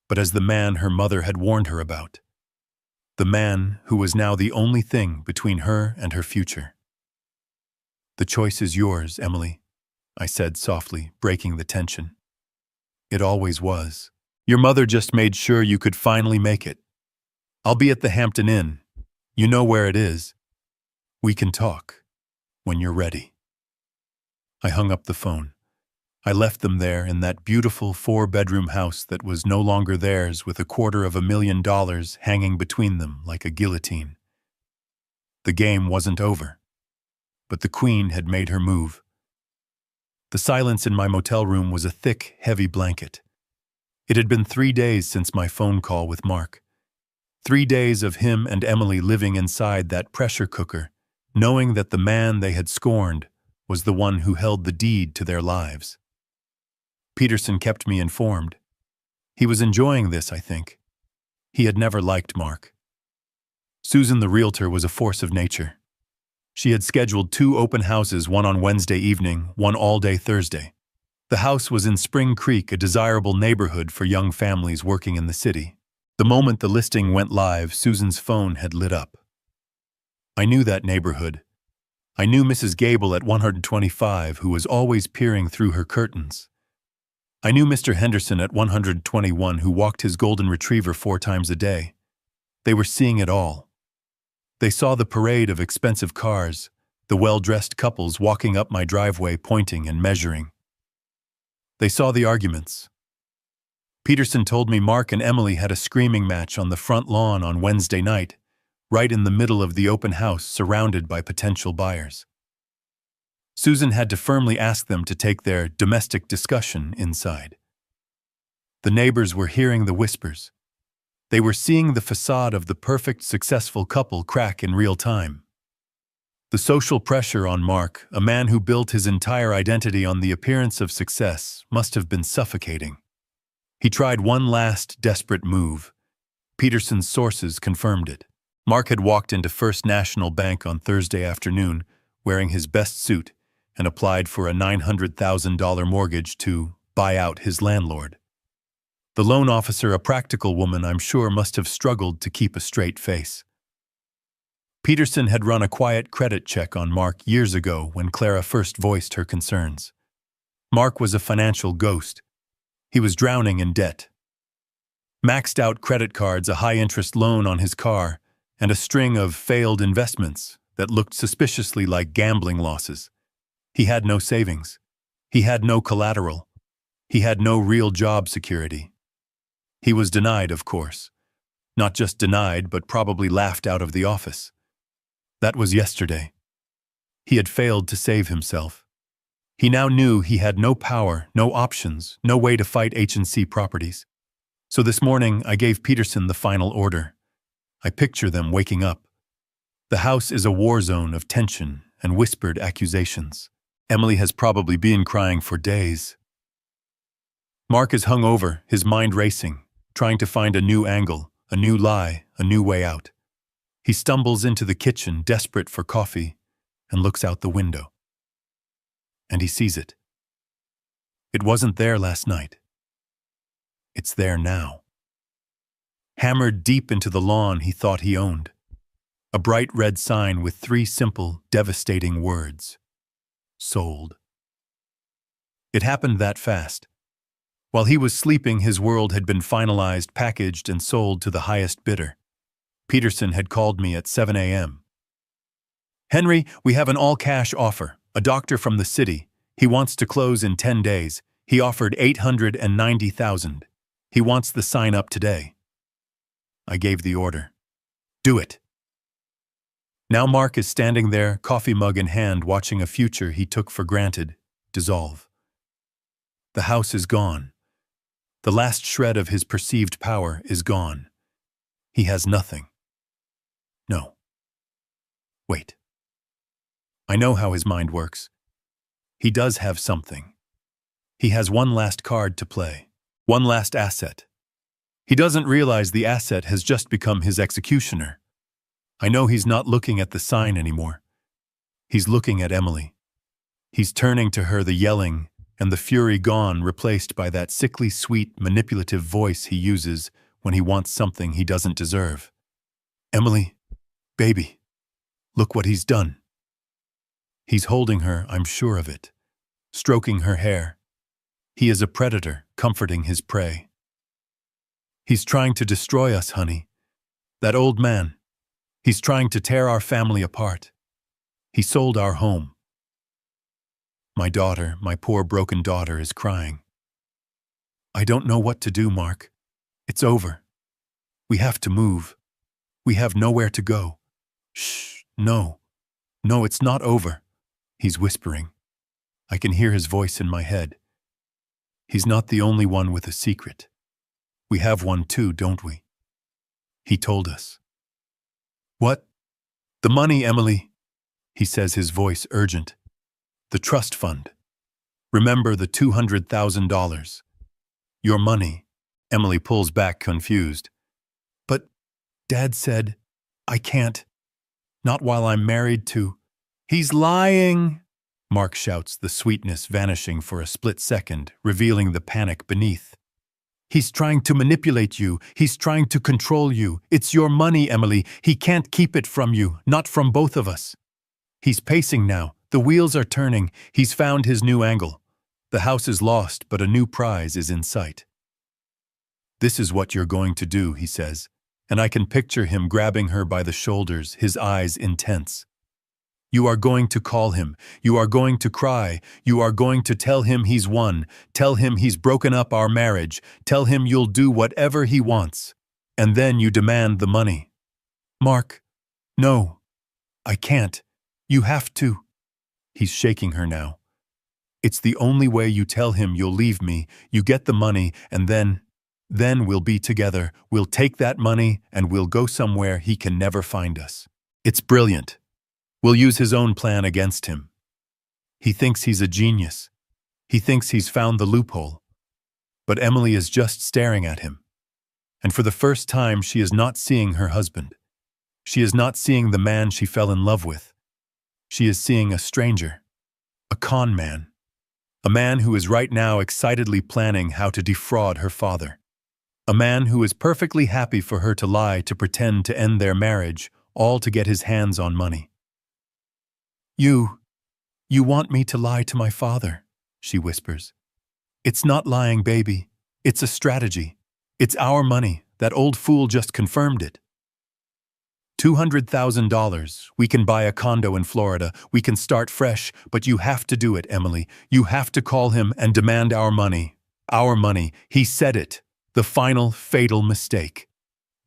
But as the man her mother had warned her about. The man who was now the only thing between her and her future. "The choice is yours, Emily," I said softly, breaking the tension. "It always was. Your mother just made sure you could finally make it. I'll be at the Hampton Inn. You know where it is. We can talk when you're ready." I hung up the phone. I left them there in that beautiful 4-bedroom house that was no longer theirs, with $250,000 hanging between them like a guillotine. The game wasn't over, but the Queen had made her move. The silence in my motel room was a thick, heavy blanket. It had been 3 days since my phone call with Mark. 3 days of him and Emily living inside that pressure cooker, knowing that the man they had scorned was the one who held the deed to their lives. Peterson kept me informed. He was enjoying this, I think. He had never liked Mark. Susan the realtor was a force of nature. She had scheduled 2 open houses, one on Wednesday evening, one all-day Thursday. The house was in Spring Creek, a desirable neighborhood for young families working in the city. The moment the listing went live, Susan's phone had lit up. I knew that neighborhood. I knew Mrs. Gable at 125, who was always peering through her curtains. I knew Mr. Henderson at 121, who walked his golden retriever 4 times a day. They were seeing it all. They saw the parade of expensive cars, the well-dressed couples walking up my driveway pointing and measuring. They saw the arguments. Peterson told me Mark and Emily had a screaming match on the front lawn on Wednesday night, right in the middle of the open house, surrounded by potential buyers. Susan had to firmly ask them to take their domestic discussion inside. The neighbors were hearing the whispers. They were seeing the facade of the perfect, successful couple crack in real time. The social pressure on Mark, a man who built his entire identity on the appearance of success, must have been suffocating. He tried one last desperate move. Peterson's sources confirmed it. Mark had walked into First National Bank on Thursday afternoon, wearing his best suit, and applied for a $900,000 mortgage to buy out his landlord. The loan officer, a practical woman, I'm sure, must have struggled to keep a straight face. Peterson had run a quiet credit check on Mark years ago when Clara first voiced her concerns. Mark was a financial ghost. He was drowning in debt. Maxed out credit cards, a high-interest loan on his car, and a string of failed investments that looked suspiciously like gambling losses. He had no savings. He had no collateral. He had no real job security. He was denied, of course. Not just denied, but probably laughed out of the office. That was yesterday. He had failed to save himself. He now knew he had no power, no options, no way to fight H&C Properties. So this morning, I gave Peterson the final order. I picture them waking up. The house is a war zone of tension and whispered accusations. Emily has probably been crying for days. Mark is hung over, his mind racing, trying to find a new angle, a new lie, a new way out. He stumbles into the kitchen, desperate for coffee, and looks out the window. And he sees it. It wasn't there last night. It's there now. Hammered deep into the lawn he thought he owned. A bright red sign with 3 simple, devastating words. Sold. It happened that fast. While he was sleeping, his world had been finalized, packaged, and sold to the highest bidder. Peterson had called me at 7 a.m. "Henry, we have an all-cash offer. A doctor from the city. He wants to close in 10 days. He offered $890,000. He wants the sign up today." I gave the order. Do it. Now Mark is standing there, coffee mug in hand, watching a future he took for granted dissolve. The house is gone. The last shred of his perceived power is gone. He has nothing. No. Wait. I know how his mind works. He does have something. He has one last card to play, one last asset. He doesn't realize the asset has just become his executioner. I know he's not looking at the sign anymore. He's looking at Emily. He's turning to her, the yelling and the fury gone, replaced by that sickly sweet, manipulative voice he uses when he wants something he doesn't deserve. "Emily, baby, look what he's done." He's holding her, I'm sure of it, stroking her hair. He is a predator, comforting his prey. "He's trying to destroy us, honey. That old man. He's trying to tear our family apart. He sold our home." My daughter, my poor broken daughter, is crying. "I don't know what to do, Mark. It's over. We have to move. We have nowhere to go." "Shh, no. No, it's not over," he's whispering. I can hear his voice in my head. He's not the only one with a secret. We have one too, don't we? He told us. "What?" "The money, Emily," he says, his voice urgent. "The trust fund. Remember the $200,000. Your money." Emily pulls back, confused. "But Dad said, I can't. Not while I'm married to—" "He's lying!" Mark shouts, the sweetness vanishing for a split second, revealing the panic beneath. "He's trying to manipulate you. He's trying to control you. It's your money, Emily. He can't keep it from you, not from both of us." He's pacing now. The wheels are turning. He's found his new angle. The house is lost, but a new prize is in sight. "This is what you're going to do," he says, and I can picture him grabbing her by the shoulders, his eyes intense. "You are going to call him. You are going to cry. You are going to tell him he's won. Tell him he's broken up our marriage. Tell him you'll do whatever he wants. And then you demand the money." "Mark, no. I can't. You have to." He's shaking her now. "It's the only way. You tell him you'll leave me, you get the money, and then we'll be together. We'll take that money and we'll go somewhere he can never find us. It's brilliant. We'll use his own plan against him. He thinks he's a genius. He thinks he's found the loophole. But Emily is just staring at him. And for the first time, she is not seeing her husband. She is not seeing the man she fell in love with. She is seeing a stranger, a con man, a man who is right now excitedly planning how to defraud her father, a man who is perfectly happy for her to lie to pretend to end their marriage, all to get his hands on money. You want me to lie to my father," she whispers. "It's not lying, baby. It's a strategy. It's our money. That old fool just confirmed it. $200,000. We can buy a condo in Florida. We can start fresh, but you have to do it, Emily. You have to call him and demand our money. Our money. He said it. The final, fatal mistake.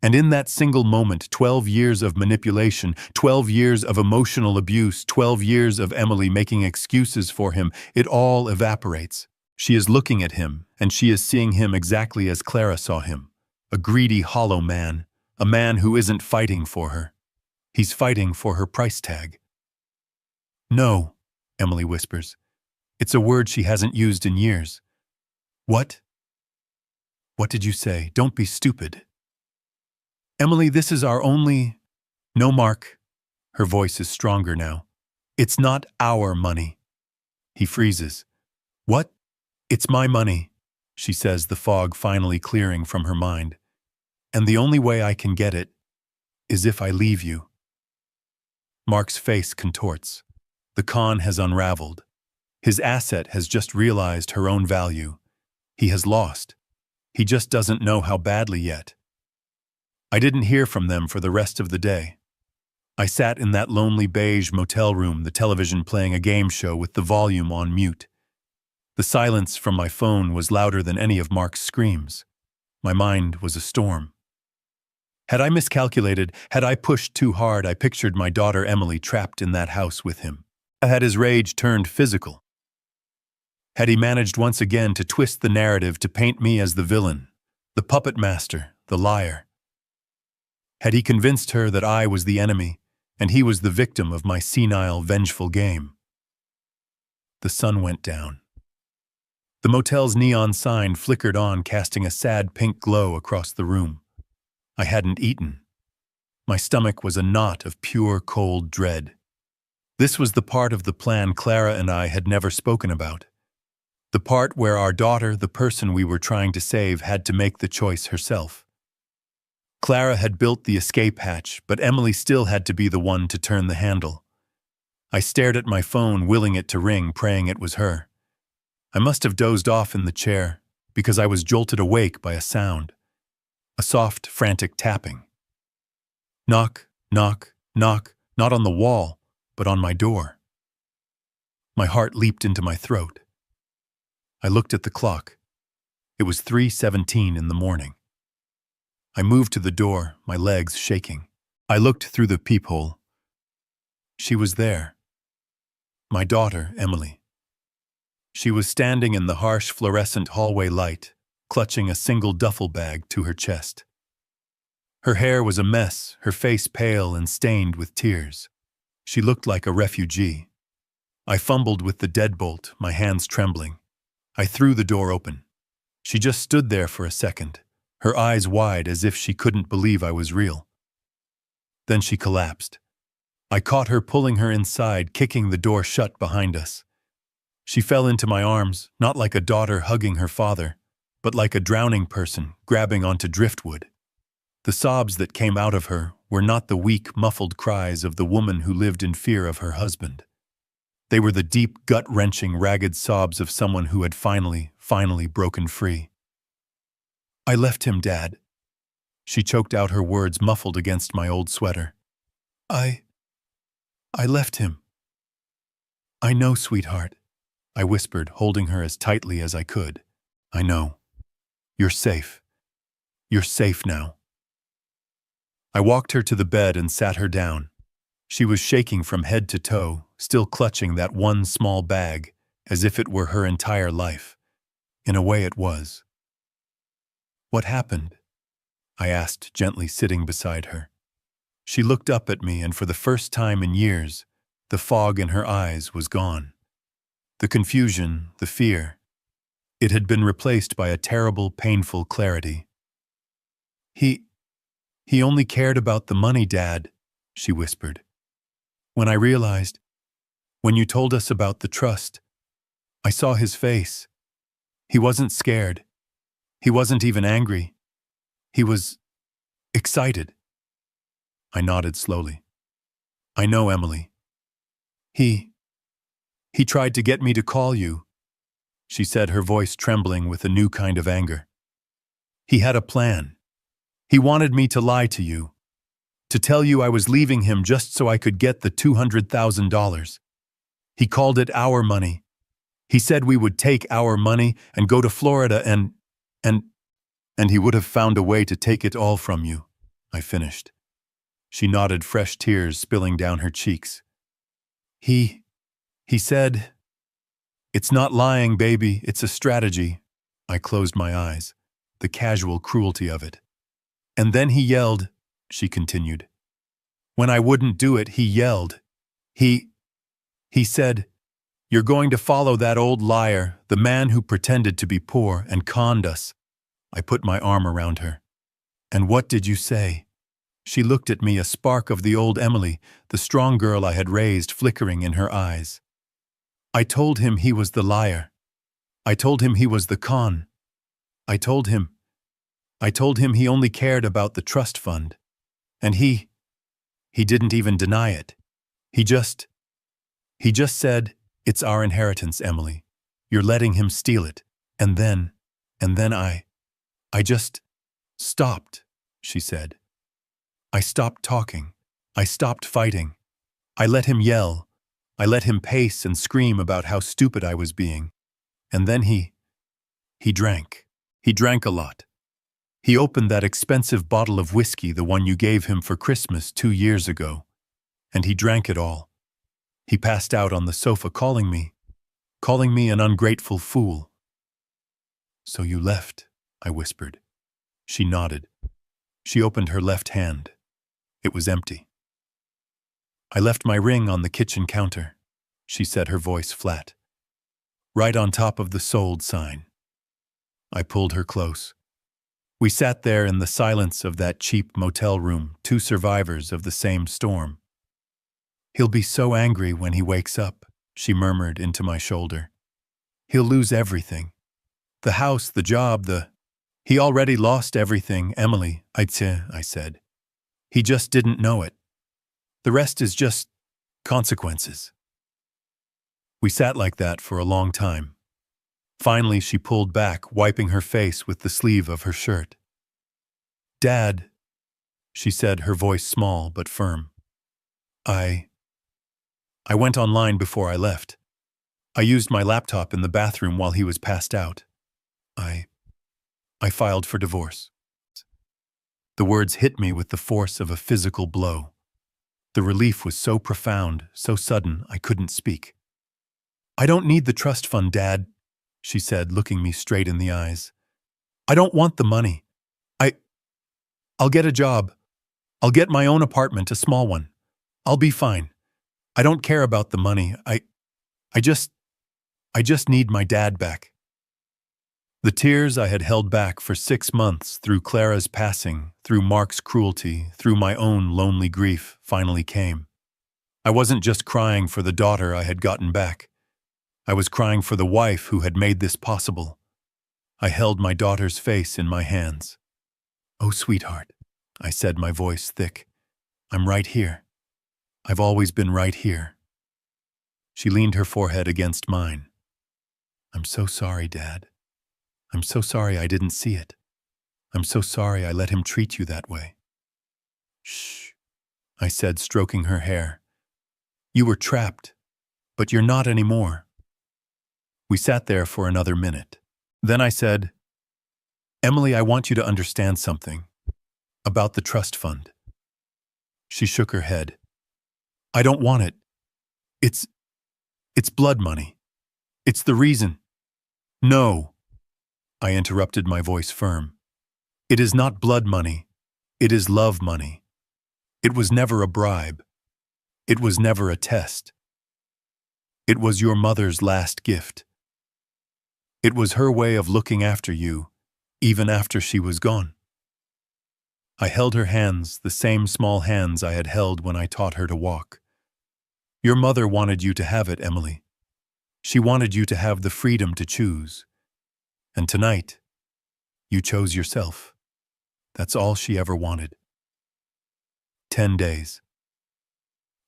And in that single moment, 12 years of manipulation, 12 years of emotional abuse, 12 years of Emily making excuses for him, it all evaporates. She is looking at him, and she is seeing him exactly as Clara saw him. A greedy, hollow man. A man who isn't fighting for her. He's fighting for her price tag. No, Emily whispers. It's a word she hasn't used in years. What? What did you say? Don't be stupid. Emily, this is our only… No, Mark. Her voice is stronger now. It's not our money. He freezes. What? It's my money, she says, the fog finally clearing from her mind. And the only way I can get it is if I leave you. Mark's face contorts. The con has unraveled. His asset has just realized her own value. He has lost. He just doesn't know how badly yet. I didn't hear from them for the rest of the day. I sat in that lonely beige motel room, the television playing a game show with the volume on mute. The silence from my phone was louder than any of Mark's screams. My mind was a storm. Had I miscalculated, had I pushed too hard, I pictured my daughter Emily trapped in that house with him. Had his rage turned physical? Had he managed once again to twist the narrative to paint me as the villain, the puppet master, the liar? Had he convinced her that I was the enemy, and he was the victim of my senile, vengeful game? The sun went down. The motel's neon sign flickered on, casting a sad pink glow across the room. I hadn't eaten. My stomach was a knot of pure, cold dread. This was the part of the plan Clara and I had never spoken about. The part where our daughter, the person we were trying to save, had to make the choice herself. Clara had built the escape hatch, but Emily still had to be the one to turn the handle. I stared at my phone, willing it to ring, praying it was her. I must have dozed off in the chair, because I was jolted awake by a sound. A soft, frantic tapping. Knock, knock, knock, not on the wall, but on my door. My heart leaped into my throat. I looked at the clock. It was 3:17 in the morning. I moved to the door, my legs shaking. I looked through the peephole. She was there. My daughter, Emily. She was standing in the harsh fluorescent hallway light, clutching a single duffel bag to her chest. Her hair was a mess, her face pale and stained with tears. She looked like a refugee. I fumbled with the deadbolt, my hands trembling. I threw the door open. She just stood there for a second, her eyes wide as if she couldn't believe I was real. Then she collapsed. I caught her, pulling her inside, kicking the door shut behind us. She fell into my arms, not like a daughter hugging her father, but like a drowning person grabbing onto driftwood. The sobs that came out of her were not the weak, muffled cries of the woman who lived in fear of her husband. They were the deep, gut-wrenching, ragged sobs of someone who had finally broken free. I left him, Dad. She choked out her words, muffled against my old sweater. I left him. I know, sweetheart, I whispered, holding her as tightly as I could. I know. You're safe. You're safe now. I walked her to the bed and sat her down. She was shaking from head to toe, still clutching that one small bag, as if it were her entire life. In a way it was. What happened? I asked, gently sitting beside her. She looked up at me, and for the first time in years, the fog in her eyes was gone. The confusion, the fear. It had been replaced by a terrible, painful clarity. He only cared about the money, Dad, she whispered. When I realized, when you told us about the trust, I saw his face. He wasn't scared. He wasn't even angry. He was excited. I nodded slowly. I know, Emily. He tried to get me to call you, she said, her voice trembling with a new kind of anger. He had a plan. He wanted me to lie to you, to tell you I was leaving him just so I could get the $200,000. He called it our money. He said we would take our money and go to Florida and he would have found a way to take it all from you. I finished. She nodded, fresh tears spilling down her cheeks. He said, "It's not lying, baby, it's a strategy." I closed my eyes, the casual cruelty of it. "And then he yelled," she continued. "When I wouldn't do it, he yelled. He said, 'You're going to follow that old liar, the man who pretended to be poor and conned us.'" I put my arm around her. "And what did you say?" She looked at me, a spark of the old Emily, the strong girl I had raised, flickering in her eyes. "I told him he was the liar. I told him he was the con. I told him he only cared about the trust fund. And he didn't even deny it. He just said, 'It's our inheritance, Emily. You're letting him steal it.' And then I just stopped," she said. "I stopped talking. I stopped fighting. I let him yell. I let him pace and scream about how stupid I was being. And then he drank. He drank a lot. He opened that expensive bottle of whiskey, the one you gave him for Christmas 2 years ago. And he drank it all. He passed out on the sofa, calling me an ungrateful fool." "So you left," I whispered. She nodded. She opened her left hand. It was empty. "I left my ring on the kitchen counter," she said, her voice flat. "Right on top of the sold sign." I pulled her close. We sat there in the silence of that cheap motel room, 2 survivors of the same storm. "He'll be so angry when he wakes up," she murmured into my shoulder. "He'll lose everything. The house, the job, He already lost everything, Emily," I said. "He just didn't know it. The rest is just consequences." We sat like that for a long time. Finally, she pulled back, wiping her face with the sleeve of her shirt. "Dad," she said, her voice small but firm. I went online before I left. I used my laptop in the bathroom while he was passed out. I filed for divorce." The words hit me with the force of a physical blow. The relief was so profound, so sudden, I couldn't speak. "I don't need the trust fund, Dad," she said, looking me straight in the eyes. "I don't want the money. I'll get a job. I'll get my own apartment, a small one. I'll be fine. I don't care about the money. I just need my dad back." The tears I had held back for 6 months through Clara's passing, through Mark's cruelty, through my own lonely grief, finally came. I wasn't just crying for the daughter I had gotten back. I was crying for the wife who had made this possible. I held my daughter's face in my hands. "Oh, sweetheart," I said, my voice thick. "I'm right here. I've always been right here." She leaned her forehead against mine. "I'm so sorry, Dad. I'm so sorry I didn't see it. I'm so sorry I let him treat you that way." "Shh," I said, stroking her hair. "You were trapped, but you're not anymore." We sat there for another minute. Then I said, "Emily, I want you to understand something about the trust fund." She shook her head. "I don't want it. It's blood money. It's the reason." "No," I interrupted, my voice firm. "It is not blood money. It is love money. It was never a bribe. It was never a test. It was your mother's last gift. It was her way of looking after you, even after she was gone." I held her hands, the same small hands I had held when I taught her to walk. "Your mother wanted you to have it, Emily. She wanted you to have the freedom to choose. And tonight, you chose yourself. That's all she ever wanted." 10 days.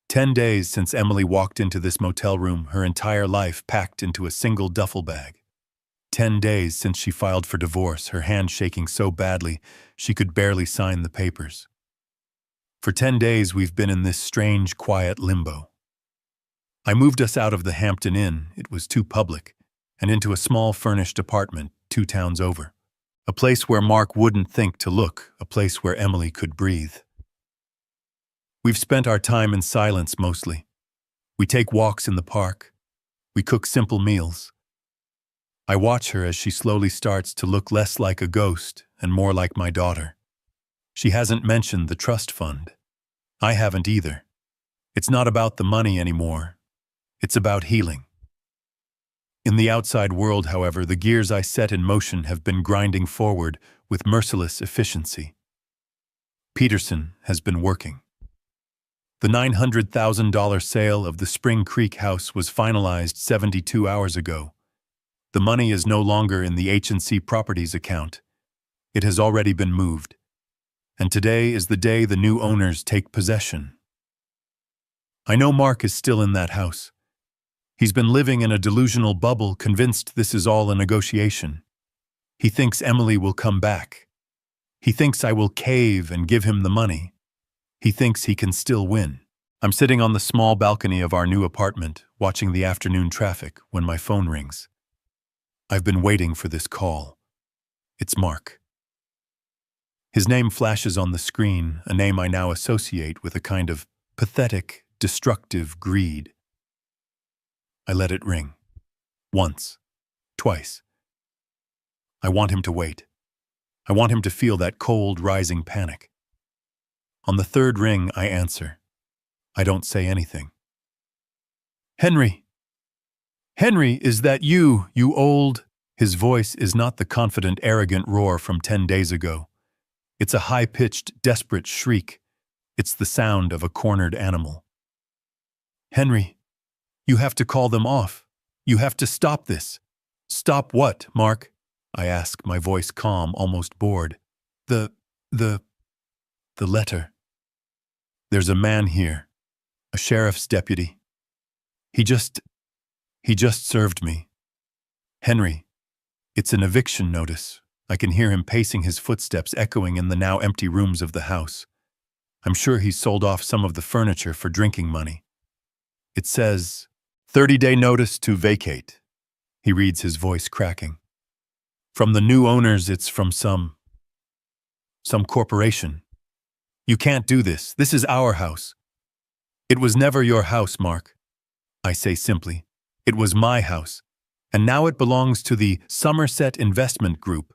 10 days since Emily walked into this motel room, her entire life packed into a single duffel bag. 10 days since she filed for divorce, her hand shaking so badly she could barely sign the papers. For 10 days we've been in this strange, quiet limbo. I moved us out of the Hampton Inn, it was too public, and into a small furnished apartment 2 towns over. A place where Mark wouldn't think to look, a place where Emily could breathe. We've spent our time in silence mostly. We take walks in the park. We cook simple meals. I watch her as she slowly starts to look less like a ghost and more like my daughter. She hasn't mentioned the trust fund. I haven't either. It's not about the money anymore. It's about healing. In the outside world, however, the gears I set in motion have been grinding forward with merciless efficiency. Peterson has been working. The $900,000 sale of the Spring Creek house was finalized 72 hours ago. The money is no longer in the H&C Properties account. It has already been moved. And today is the day the new owners take possession. I know Mark is still in that house. He's been living in a delusional bubble, convinced this is all a negotiation. He thinks Emily will come back. He thinks I will cave and give him the money. He thinks he can still win. I'm sitting on the small balcony of our new apartment, watching the afternoon traffic, when my phone rings. I've been waiting for this call. It's Mark. His name flashes on the screen, a name I now associate with a kind of pathetic, destructive greed. I let it ring. Once. Twice. I want him to wait. I want him to feel that cold, rising panic. On the third ring, I answer. I don't say anything. Henry! Henry, is that you, you old... His voice is not the confident, arrogant roar from 10 days ago. It's a high-pitched, desperate shriek. It's the sound of a cornered animal. Henry, you have to call them off. You have to stop this. Stop what, Mark? I ask, my voice calm, almost bored. The letter. There's a man here, a sheriff's deputy. He just served me. Henry, it's an eviction notice. I can hear him pacing, his footsteps echoing in the now empty rooms of the house. I'm sure he's sold off some of the furniture for drinking money. It says, 30-day notice to vacate. He reads, his voice cracking. From the new owners, it's from some corporation. You can't do this. This is our house. It was never your house, Mark. I say simply. It was my house. And now it belongs to the Somerset Investment Group.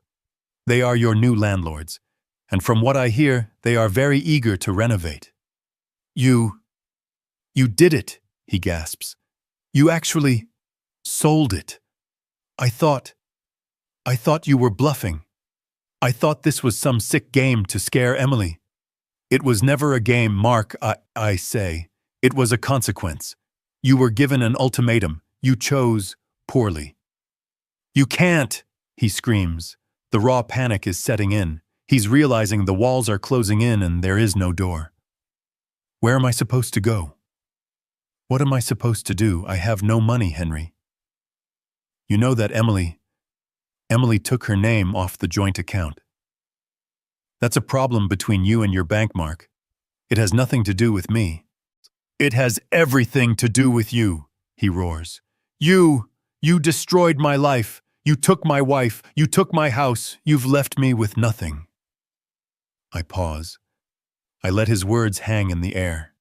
They are your new landlords. And from what I hear, they are very eager to renovate. You did it, he gasps. You actually sold it. I thought you were bluffing. I thought this was some sick game to scare Emily. It was never a game, Mark, I say. It was a consequence. You were given an ultimatum. You chose poorly. You can't, he screams. The raw panic is setting in. He's realizing the walls are closing in and there is no door. Where am I supposed to go? What am I supposed to do? I have no money, Henry. You know that Emily took her name off the joint account. That's a problem between you and your bank, Mark. It has nothing to do with me. It has everything to do with you, he roars. You destroyed my life. You took my wife. You took my house. You've left me with nothing. I pause. I let his words hang in the air.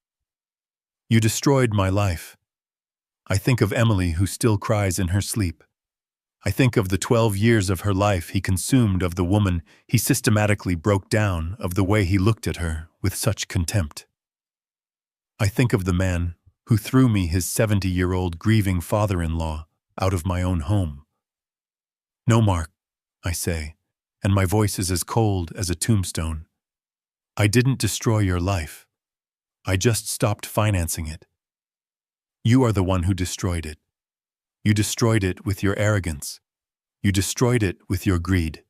You destroyed my life. I think of Emily, who still cries in her sleep. I think of the 12 years of her life he consumed, of the woman he systematically broke down, of the way he looked at her with such contempt. I think of the man who threw me, his 70-year-old grieving father-in-law, out of my own home. No, Mark, I say, and my voice is as cold as a tombstone. I didn't destroy your life. I just stopped financing it. You are the one who destroyed it. You destroyed it with your arrogance. You destroyed it with your greed.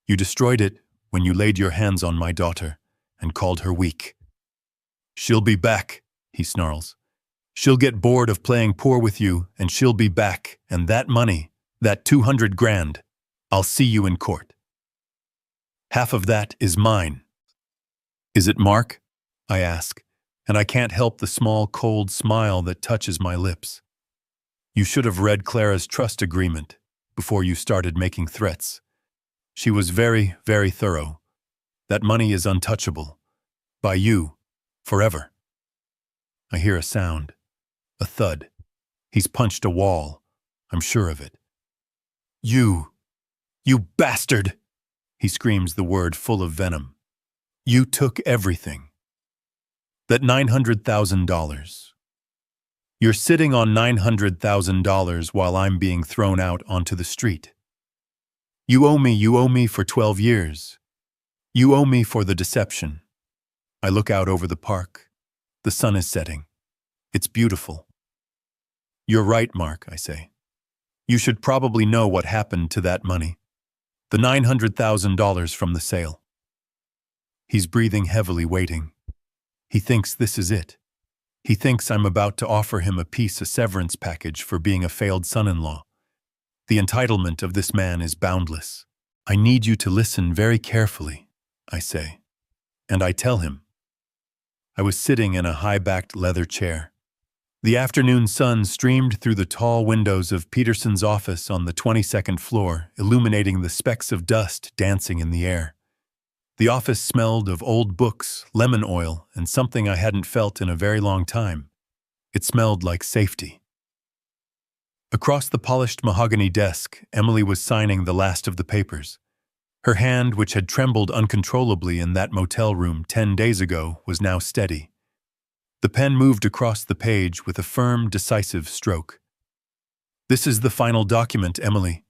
You destroyed it when you laid your hands on my daughter and called her weak. She'll be back, he snarls. She'll get bored of playing poor with you, and she'll be back, and that money, that 200 grand, I'll see you in court. Half of that is mine. Is it, Mark? I ask, and I can't help the small, cold smile that touches my lips. You should have read Clara's trust agreement before you started making threats. She was very, very thorough. That money is untouchable. By you. Forever. I hear a sound. A thud. He's punched a wall. I'm sure of it. You bastard! He screams the word full of venom. You took everything. That $900,000. You're sitting on $900,000 while I'm being thrown out onto the street. You owe me for 12 years. You owe me for the deception. I look out over the park. The sun is setting. It's beautiful. You're right, Mark, I say. You should probably know what happened to that money. The $900,000 from the sale. He's breathing heavily, waiting. He thinks this is it. He thinks I'm about to offer him a severance package for being a failed son-in-law. The entitlement of this man is boundless. I need you to listen very carefully, I say. And I tell him. I was sitting in a high-backed leather chair. The afternoon sun streamed through the tall windows of Peterson's office on the 22nd floor, illuminating the specks of dust dancing in the air. The office smelled of old books, lemon oil, and something I hadn't felt in a very long time. It smelled like safety. Across the polished mahogany desk, Emily was signing the last of the papers. Her hand, which had trembled uncontrollably in that motel room 10 days ago, was now steady. The pen moved across the page with a firm, decisive stroke. "This is the final document, Emily,"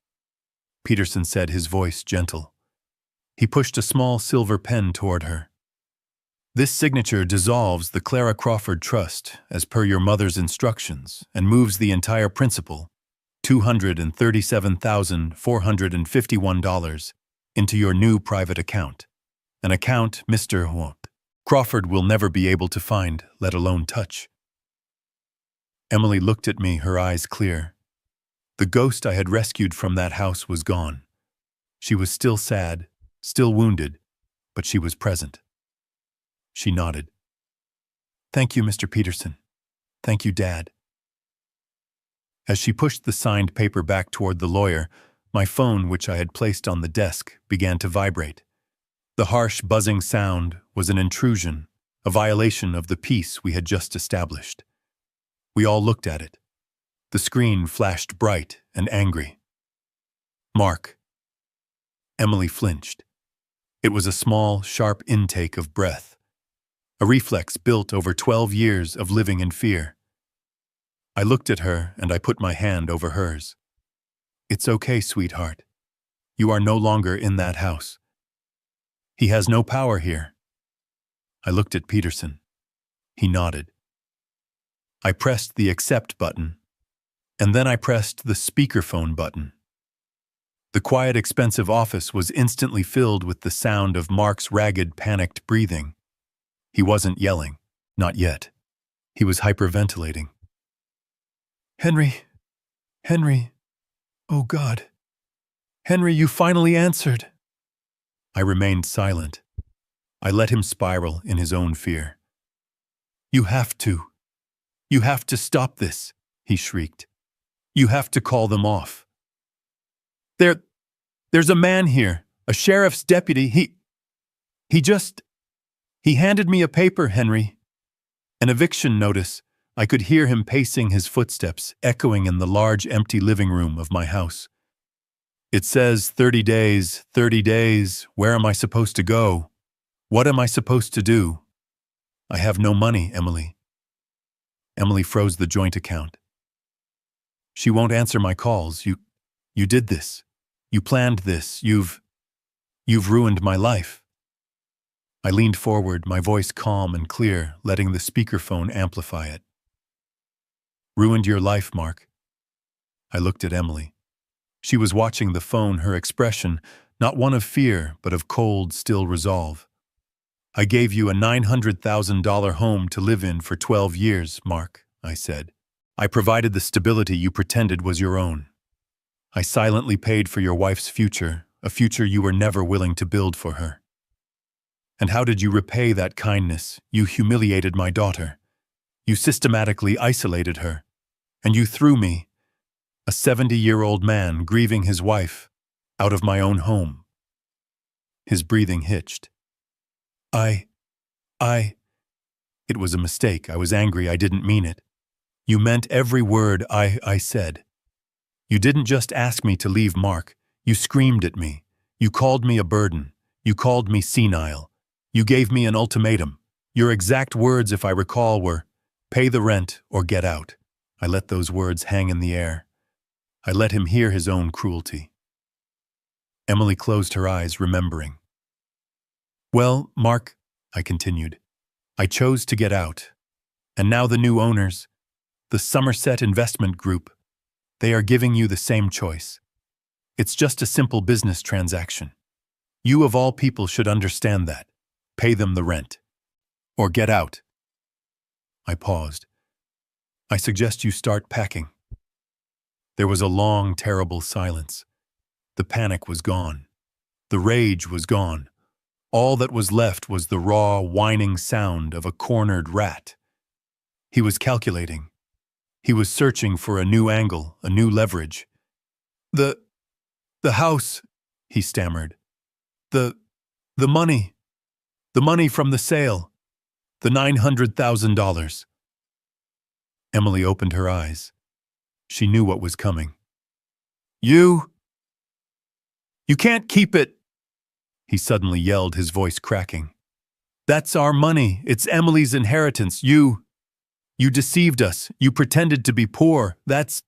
Peterson said, his voice gentle. He pushed a small silver pen toward her. "This signature dissolves the Clara Crawford Trust, as per your mother's instructions, and moves the entire principal, $237,451, into your new private account. An account Mr. Crawford will never be able to find, let alone touch." Emily looked at me, her eyes clear. The ghost I had rescued from that house was gone. She was still sad, still wounded, but she was present. She nodded. "Thank you, Mr. Peterson. Thank you, Dad." As she pushed the signed paper back toward the lawyer, my phone, which I had placed on the desk, began to vibrate. The harsh, buzzing sound was an intrusion, a violation of the peace we had just established. We all looked at it. The screen flashed bright and angry. "Mark." Emily flinched. It was a small, sharp intake of breath, a reflex built over 12 years of living in fear. I looked at her and I put my hand over hers. "It's okay, sweetheart. You are no longer in that house. He has no power here." I looked at Peterson. He nodded. I pressed the accept button, and then I pressed the speakerphone button. The quiet, expensive office was instantly filled with the sound of Mark's ragged, panicked breathing. He wasn't yelling, not yet. He was hyperventilating. Henry, oh God. Henry, you finally answered." I remained silent. I let him spiral in his own fear. You have to stop this," he shrieked. "You have to call them off. There's a man here, a sheriff's deputy. He handed me a paper, Henry. An eviction notice. I could hear him pacing, his footsteps echoing in the large empty living room of my house. It says 30 days, 30 days. Where am I supposed to go? What am I supposed to do? I have no money, Emily." Emily froze the joint account. "She won't answer my calls. You did this. You planned this. You've ruined my life." I leaned forward, my voice calm and clear, letting the speakerphone amplify it. "Ruined your life, Mark." I looked at Emily. She was watching the phone, her expression, not one of fear, but of cold, still resolve. "I gave you a $900,000 home to live in for 12 years, Mark," I said. "I provided the stability you pretended was your own. I silently paid for your wife's future, a future you were never willing to build for her. And how did you repay that kindness? You humiliated my daughter. You systematically isolated her. And you threw me, a 70-year-old man grieving his wife, out of my own home. His breathing hitched. I. It was a mistake. I was angry. I didn't mean it. You meant every word I said. You didn't just ask me to leave, Mark. You screamed at me. You called me a burden. You called me senile. You gave me an ultimatum. Your exact words, if I recall, were, pay the rent or get out. I let those words hang in the air. I let him hear his own cruelty. Emily closed her eyes, remembering. Well, Mark, I continued, I chose to get out. And now the new owners, the Somerset Investment Group, they are giving you the same choice. It's just a simple business transaction. You of all people should understand that. Pay them the rent. Or get out. I paused. I suggest you start packing. There was a long, terrible silence. The panic was gone. The rage was gone. All that was left was the raw, whining sound of a cornered rat. He was calculating. He was searching for a new angle, a new leverage. The house, he stammered. The money. The money from the sale. The $900,000. Emily opened her eyes. She knew what was coming. You can't keep it, he suddenly yelled, his voice cracking. That's our money. It's Emily's inheritance. You deceived us. You pretended to be poor. That's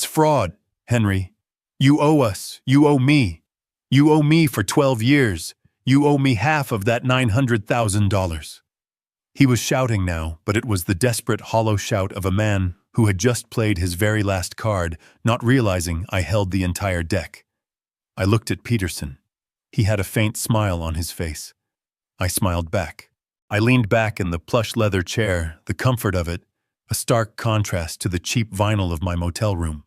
fraud, Henry. You owe us. You owe me. You owe me for 12 years. You owe me half of that $900,000. He was shouting now, but it was the desperate, hollow shout of a man who had just played his very last card, not realizing I held the entire deck. I looked at Peterson. He had a faint smile on his face. I smiled back. I leaned back in the plush leather chair, the comfort of it, a stark contrast to the cheap vinyl of my motel room.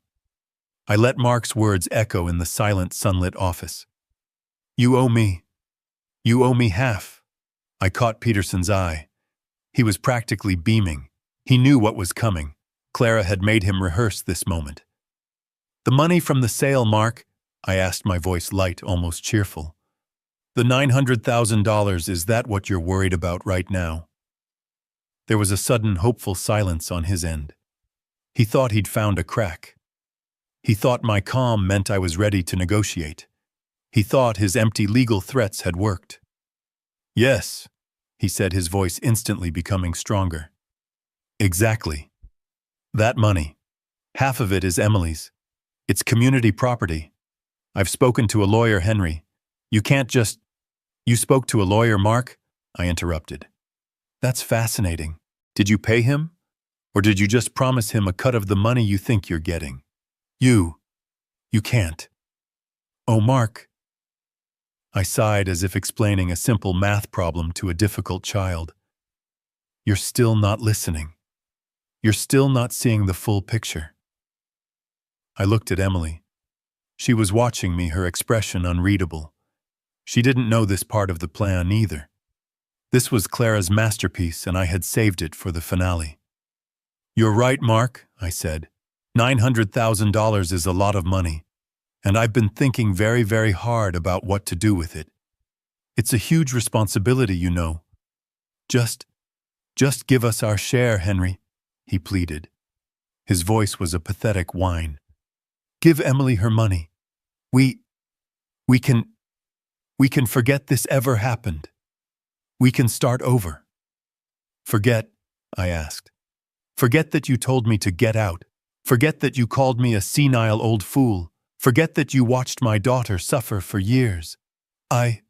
I let Mark's words echo in the silent, sunlit office. You owe me. You owe me half. I caught Peterson's eye. He was practically beaming. He knew what was coming. Clara had made him rehearse this moment. The money from the sale, Mark? I asked, my voice light, almost cheerful. The $900,000, is that what you're worried about right now? There was a sudden, hopeful silence on his end. He thought he'd found a crack. He thought my calm meant I was ready to negotiate. He thought his empty legal threats had worked. Yes, he said, his voice instantly becoming stronger. Exactly. That money. Half of it is Emily's. It's community property. I've spoken to a lawyer, Henry. You can't just... You spoke to a lawyer, Mark? I interrupted. That's fascinating. Did you pay him? Or did you just promise him a cut of the money you think you're getting? You can't. Oh, Mark. I sighed as if explaining a simple math problem to a difficult child. You're still not listening. You're still not seeing the full picture. I looked at Emily. She was watching me, her expression unreadable. She didn't know this part of the plan either. This was Clara's masterpiece, and I had saved it for the finale. You're right, Mark, I said. $900,000 is a lot of money, and I've been thinking very, very hard about what to do with it. It's a huge responsibility, you know. Just give us our share, Henry, he pleaded. His voice was a pathetic whine. Give Emily her money. We can forget this ever happened. We can start over. Forget, I asked. Forget that you told me to get out. Forget that you called me a senile old fool. Forget that you watched my daughter suffer for years. I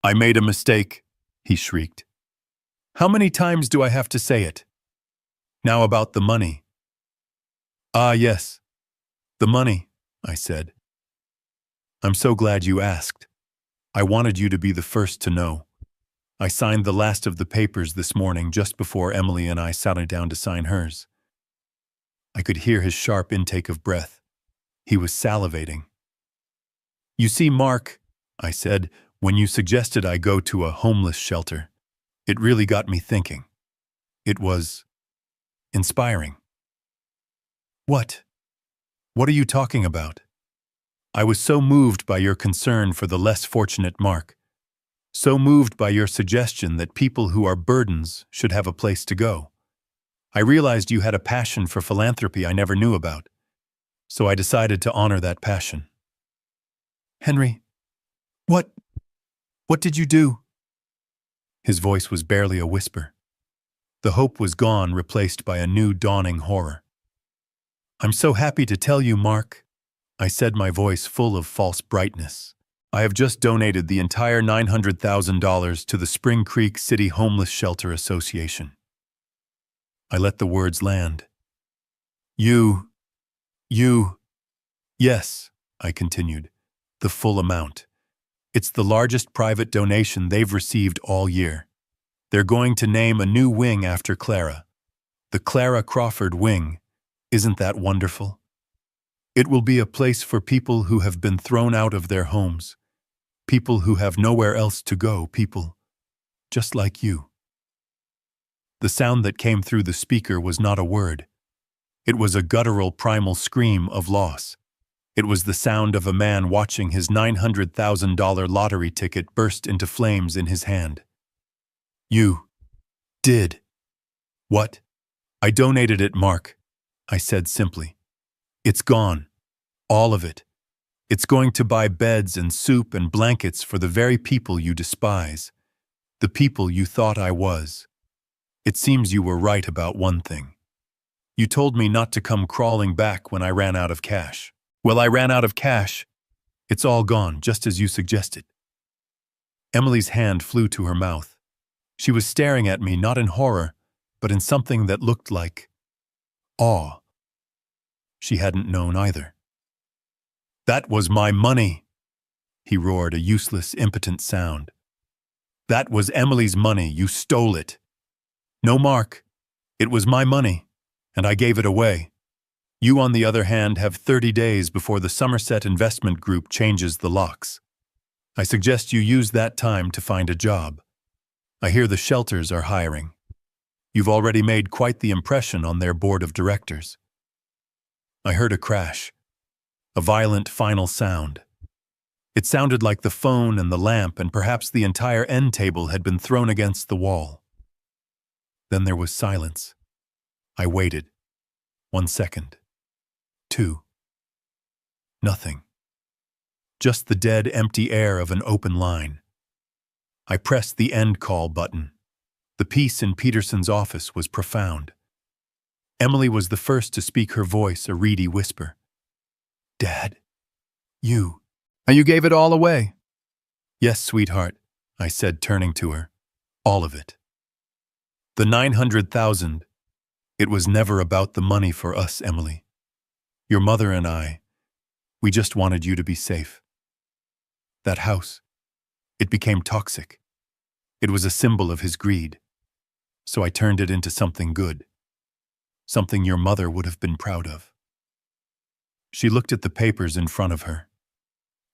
made a mistake, he shrieked. How many times do I have to say it? Now about the money. Ah, yes. The money, I said. I'm so glad you asked. I wanted you to be the first to know. I signed the last of the papers this morning just before Emily and I sat down to sign hers. I could hear his sharp intake of breath. He was salivating. You see, Mark, I said, when you suggested I go to a homeless shelter, it really got me thinking. It was inspiring. What? What are you talking about? I was so moved by your concern for the less fortunate Mark. So moved by your suggestion that people who are burdens should have a place to go. I realized you had a passion for philanthropy I never knew about, so I decided to honor that passion. Henry, what did you do? His voice was barely a whisper. The hope was gone, replaced by a new dawning horror. I'm so happy to tell you, Mark, I said, my voice full of false brightness. I have just donated the entire $900,000 to the Spring Creek City Homeless Shelter Association. I let the words land. You. Yes, I continued, the full amount. It's the largest private donation they've received all year. They're going to name a new wing after Clara. The Clara Crawford Wing. Isn't that wonderful? It will be a place for people who have been thrown out of their homes. People who have nowhere else to go, people just like you. The sound that came through the speaker was not a word. It was a guttural primal scream of loss. It was the sound of a man watching his $900,000 lottery ticket burst into flames in his hand. You did. What? I donated it, Mark, I said simply. It's gone. All of it. It's going to buy beds and soup and blankets for the very people you despise. The people you thought I was. It seems you were right about one thing. You told me not to come crawling back when I ran out of cash. Well, I ran out of cash. It's all gone, just as you suggested. Emily's hand flew to her mouth. She was staring at me, not in horror, but in something that looked like awe. She hadn't known either. That was my money, he roared, a useless, impotent sound. That was Emily's money. You stole it. No, Mark. It was my money, and I gave it away. You, on the other hand, have 30 days before the Somerset Investment Group changes the locks. I suggest you use that time to find a job. I hear the shelters are hiring. You've already made quite the impression on their board of directors. I heard a crash, a violent final sound. It sounded like the phone and the lamp and perhaps the entire end table had been thrown against the wall. Then there was silence. I waited. 1 second. 2. Nothing. Just the dead, empty air of an open line. I pressed the end call button. The peace in Peterson's office was profound. Emily was the first to speak, her voice a reedy whisper. Dad, you gave it all away. Yes, sweetheart, I said, turning to her. All of it. The 900,000. It was never about the money for us, Emily. Your mother and I, we just wanted you to be safe. That house, it became toxic. It was a symbol of his greed. So I turned it into something good. Something your mother would have been proud of. She looked at the papers in front of her.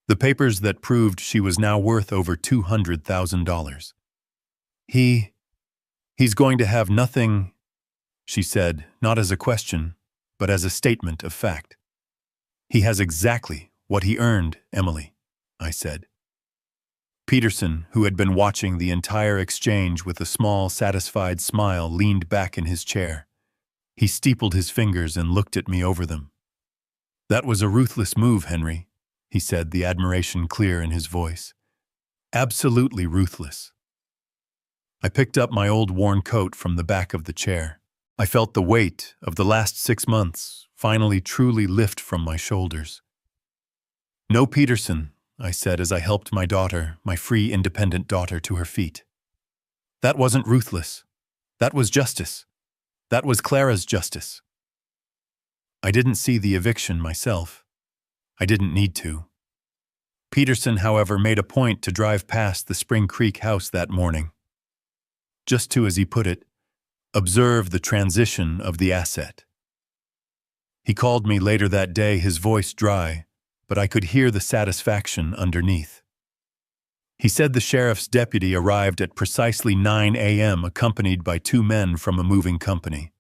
The papers that proved she was now worth over $200,000. He's going to have nothing, she said, not as a question, but as a statement of fact. He has exactly what he earned, Emily, I said. Peterson, who had been watching the entire exchange with a small, satisfied smile, leaned back in his chair. He steepled his fingers and looked at me over them. That was a ruthless move, Henry, he said, the admiration clear in his voice. Absolutely ruthless. I picked up my old worn coat from the back of the chair. I felt the weight of the last 6 months finally truly lift from my shoulders. No, Peterson, I said as I helped my daughter, my free, independent daughter, to her feet. That wasn't ruthless. That was justice. That was Clara's justice. I didn't see the eviction myself. I didn't need to. Peterson, however, made a point to drive past the Spring Creek house that morning. Just to, as he put it, observe the transition of the asset. He called me later that day, his voice dry, but I could hear the satisfaction underneath. He said the sheriff's deputy arrived at precisely 9 a.m. accompanied by 2 men from a moving company.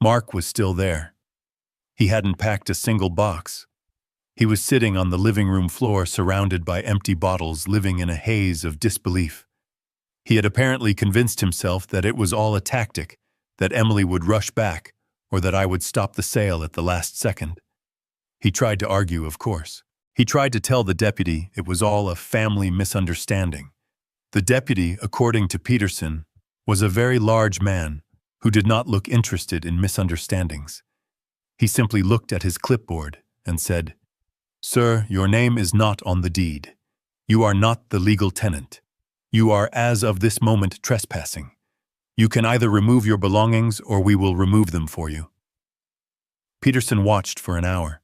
Mark was still there. He hadn't packed a single box. He was sitting on the living room floor surrounded by empty bottles, living in a haze of disbelief. He had apparently convinced himself that it was all a tactic, that Emily would rush back, or that I would stop the sale at the last second. He tried to argue, of course. He tried to tell the deputy it was all a family misunderstanding. The deputy, according to Peterson, was a very large man who did not look interested in misunderstandings. He simply looked at his clipboard and said, "Sir, your name is not on the deed. You are not the legal tenant. You are, as of this moment, trespassing. You can either remove your belongings or we will remove them for you." Peterson watched for an hour.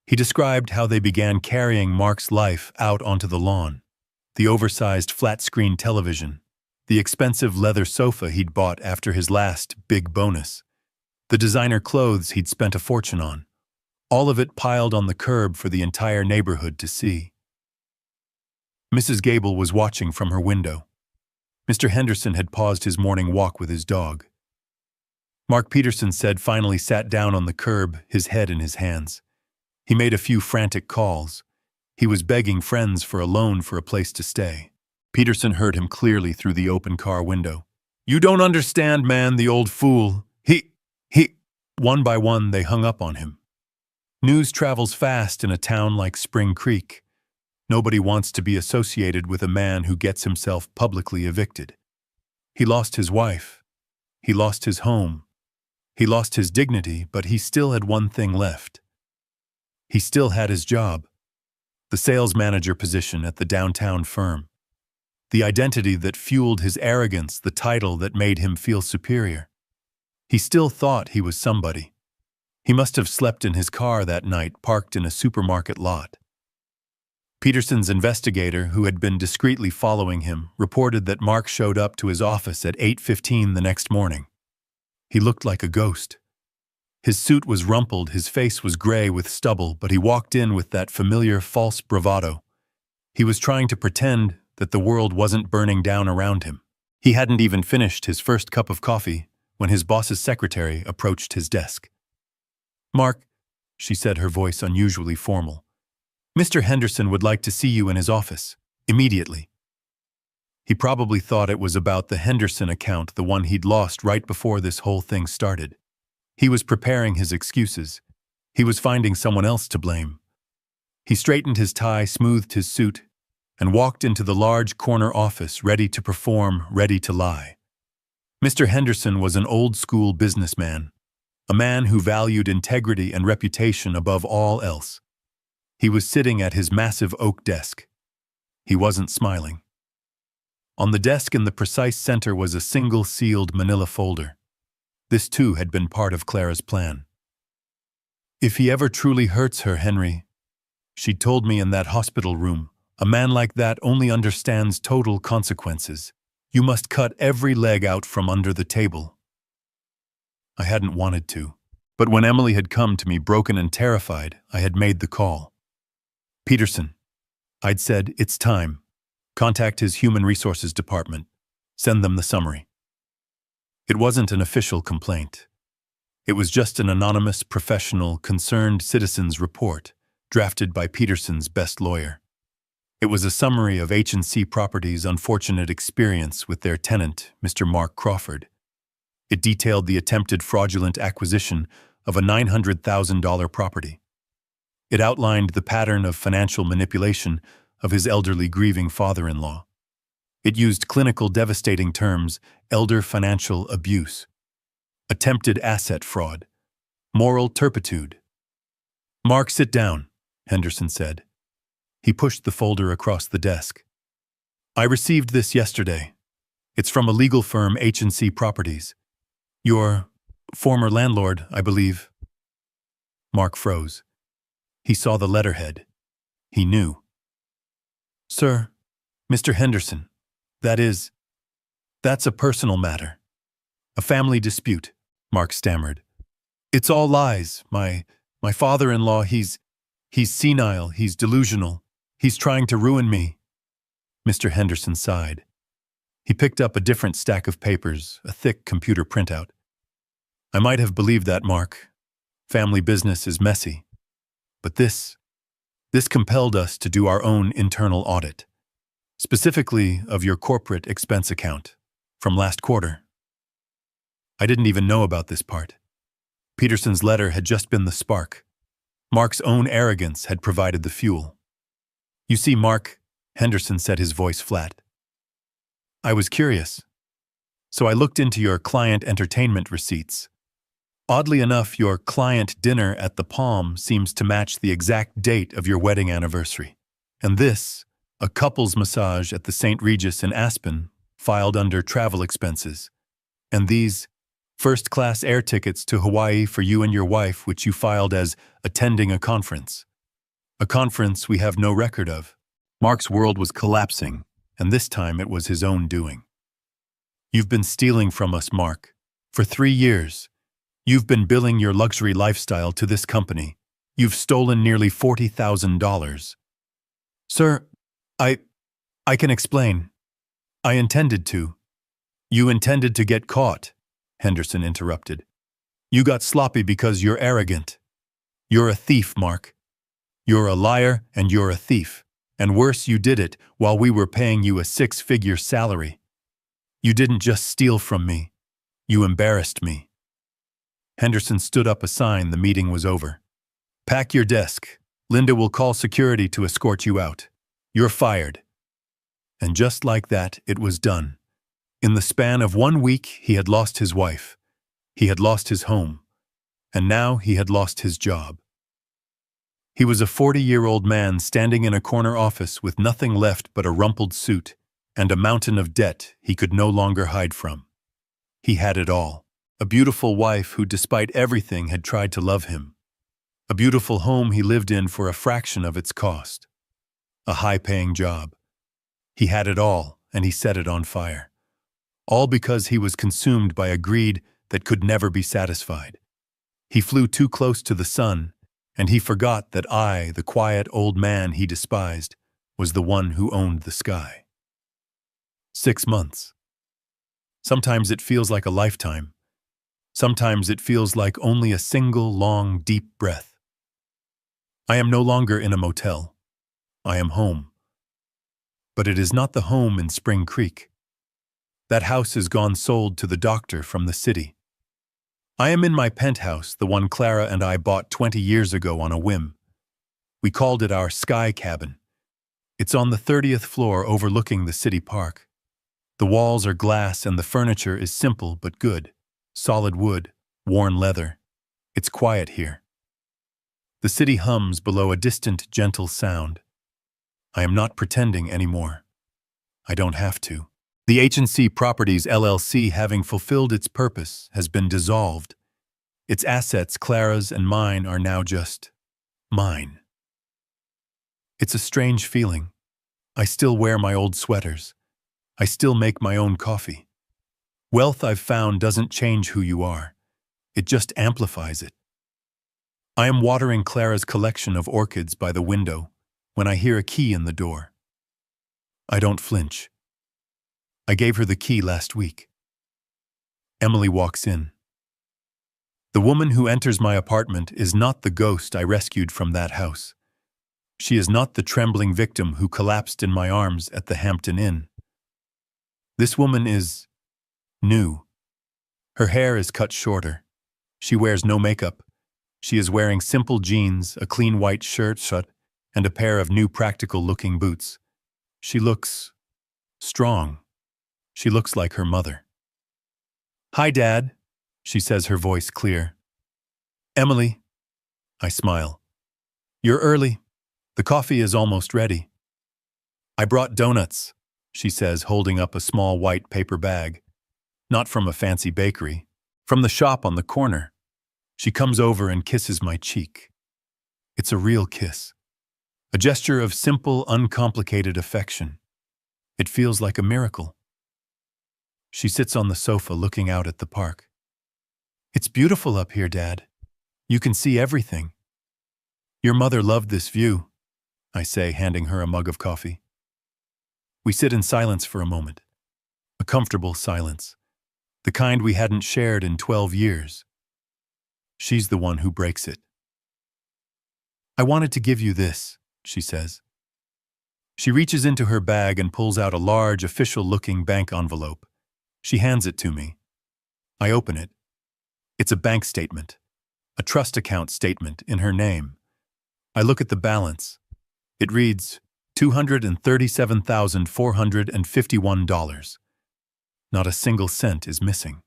He described how they began carrying Mark's life out onto the lawn. The oversized flat-screen television, the expensive leather sofa he'd bought after his last big bonus, the designer clothes he'd spent a fortune on, all of it piled on the curb for the entire neighborhood to see. Mrs. Gable was watching from her window. Mr. Henderson had paused his morning walk with his dog. Mark, Peterson said, finally sat down on the curb, his head in his hands. He made a few frantic calls. He was begging friends for a loan for a place to stay. Peterson heard him clearly through the open car window. "You don't understand, man, the old fool. He... One by one, they hung up on him. News travels fast in a town like Spring Creek. Nobody wants to be associated with a man who gets himself publicly evicted. He lost his wife. He lost his home. He lost his dignity, but he still had one thing left. He still had his job, the sales manager position at the downtown firm, the identity that fueled his arrogance, the title that made him feel superior. He still thought he was somebody. He must have slept in his car that night, parked in a supermarket lot. Peterson's investigator, who had been discreetly following him, reported that Mark showed up to his office at 8:15 the next morning. He looked like a ghost. His suit was rumpled, his face was gray with stubble, but he walked in with that familiar false bravado. He was trying to pretend that the world wasn't burning down around him. He hadn't even finished his first cup of coffee when his boss's secretary approached his desk. "Mark," she said, her voice unusually formal, "Mr. Henderson would like to see you in his office, immediately." He probably thought it was about the Henderson account, the one he'd lost right before this whole thing started. He was preparing his excuses. He was finding someone else to blame. He straightened his tie, smoothed his suit, and walked into the large corner office, ready to perform, ready to lie. Mr. Henderson was an old-school businessman, a man who valued integrity and reputation above all else. He was sitting at his massive oak desk. He wasn't smiling. On the desk in the precise center was a single sealed manila folder. This too had been part of Clara's plan. "If he ever truly hurts her, Henry," she told me in that hospital room, "a man like that only understands total consequences. You must cut every leg out from under the table." I hadn't wanted to, but when Emily had come to me broken and terrified, I had made the call. "Peterson," I'd said, "it's time. Contact his human resources department. Send them the summary." It wasn't an official complaint. It was just an anonymous, professional, concerned citizen's report, drafted by Peterson's best lawyer. It was a summary of H&C Properties' unfortunate experience with their tenant, Mr. Mark Crawford. It detailed the attempted fraudulent acquisition of a $900,000 property. It outlined the pattern of financial manipulation of his elderly, grieving father-in-law. It used clinical, devastating terms: elder financial abuse, attempted asset fraud, moral turpitude. "Mark, sit down," Henderson said. He pushed the folder across the desk. "I received this yesterday. It's from a legal firm, H&C Properties. Your former landlord, I believe." Mark froze. He saw the letterhead. He knew. "Sir, Mr. Henderson, that's a personal matter. A family dispute," Mark stammered. "It's all lies. My father-in-law, he's senile, he's delusional. He's trying to ruin me." Mr. Henderson sighed. He picked up a different stack of papers, a thick computer printout. "I might have believed that, Mark. Family business is messy. But this This compelled us to do our own internal audit, specifically of your corporate expense account from last quarter. I didn't even know about this part. Peterson's letter had just been the spark. Mark's own arrogance had provided the fuel. You see, Mark, Henderson said, his voice flat. I was curious. So I looked into your client entertainment receipts. Oddly enough, your client dinner at the Palm seems to match the exact date of your wedding anniversary. And this, a couple's massage at the St. Regis in Aspen, filed under travel expenses. And these, first-class air tickets to Hawaii for you and your wife, which you filed as attending a conference. A conference we have no record of. Mark's world was collapsing, and this time it was his own doing. You've been stealing from us, Mark. For 3 years. You've been billing your luxury lifestyle to this company. You've stolen nearly $40,000. Sir, I can explain. I intended to. You intended to get caught, Henderson interrupted. You got sloppy because you're arrogant. You're a thief, Mark. You're a liar and you're a thief. And worse, you did it while we were paying you a 6-figure salary. You didn't just steal from me. You embarrassed me. Henderson stood up a sign the meeting was over. Pack your desk. Linda will call security to escort you out. You're fired. And just like that, it was done. In the span of 1 week, he had lost his wife. He had lost his home. And now he had lost his job. He was a 40-year-old man standing in a corner office with nothing left but a rumpled suit and a mountain of debt he could no longer hide from. He had it all. A beautiful wife who, despite everything, had tried to love him. A beautiful home he lived in for a fraction of its cost. A high-paying job. He had it all, and he set it on fire. All because he was consumed by a greed that could never be satisfied. He flew too close to the sun, and he forgot that I, the quiet old man he despised, was the one who owned the sky. 6 months. Sometimes it feels like a lifetime. Sometimes it feels like only a single, long, deep breath. I am no longer in a motel. I am home. But it is not the home in Spring Creek. That house is gone sold to the doctor from the city. I am in my penthouse, the one Clara and I bought 20 years ago on a whim. We called it our Sky Cabin. It's on the 30th floor overlooking the city park. The walls are glass and the furniture is simple but good. Solid wood, worn leather. It's quiet here. The city hums below a distant, gentle sound. I am not pretending anymore. I don't have to. The H&C Properties LLC, having fulfilled its purpose, has been dissolved. Its assets, Clara's and mine, are now just mine. It's a strange feeling. I still wear my old sweaters. I still make my own coffee. Wealth, I've found, doesn't change who you are. It just amplifies it. I am watering Clara's collection of orchids by the window when I hear a key in the door. I don't flinch. I gave her the key last week. Emily walks in. The woman who enters my apartment is not the ghost I rescued from that house. She is not the trembling victim who collapsed in my arms at the Hampton Inn. This woman is new. Her hair is cut shorter. She wears no makeup. She is wearing simple jeans, a clean white shirt, and a pair of new practical-looking boots. She looks strong. She looks like her mother. Hi, Dad, she says, her voice clear. Emily, I smile. You're early. The coffee is almost ready. I brought donuts, she says, holding up a small white paper bag. Not from a fancy bakery, from the shop on the corner. She comes over and kisses my cheek. It's a real kiss. A gesture of simple, uncomplicated affection. It feels like a miracle. She sits on the sofa looking out at the park. It's beautiful up here, Dad. You can see everything. Your mother loved this view, I say, handing her a mug of coffee. We sit in silence for a moment. A comfortable silence. The kind we hadn't shared in 12 years. She's the one who breaks it. I wanted to give you this, she says. She reaches into her bag and pulls out a large, official-looking bank envelope. She hands it to me. I open it. It's a bank statement, a trust account statement in her name. I look at the balance. It reads $237,451. Not a single cent is missing.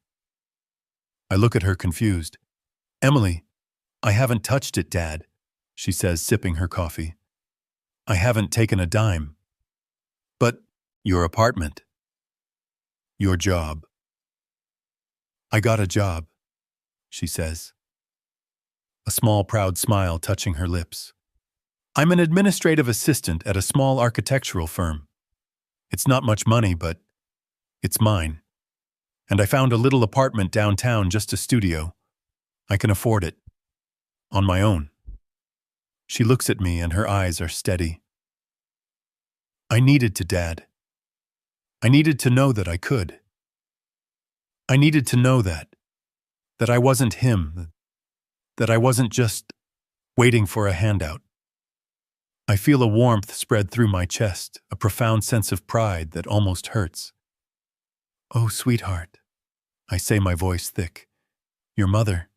I look at her confused. Emily, I haven't touched it, Dad, she says, sipping her coffee. I haven't taken a dime. But your apartment. Your job. I got a job, she says. A small, proud smile touching her lips. I'm an administrative assistant at a small architectural firm. It's not much money, but it's mine. And I found a little apartment downtown, just a studio. I can afford it. On my own. She looks at me and her eyes are steady. I needed to, Dad. I needed to know that I could. I needed to know that I wasn't him, that I wasn't just waiting for a handout. I feel a warmth spread through my chest, a profound sense of pride that almost hurts. Oh, sweetheart, I say, my voice thick. Your mother,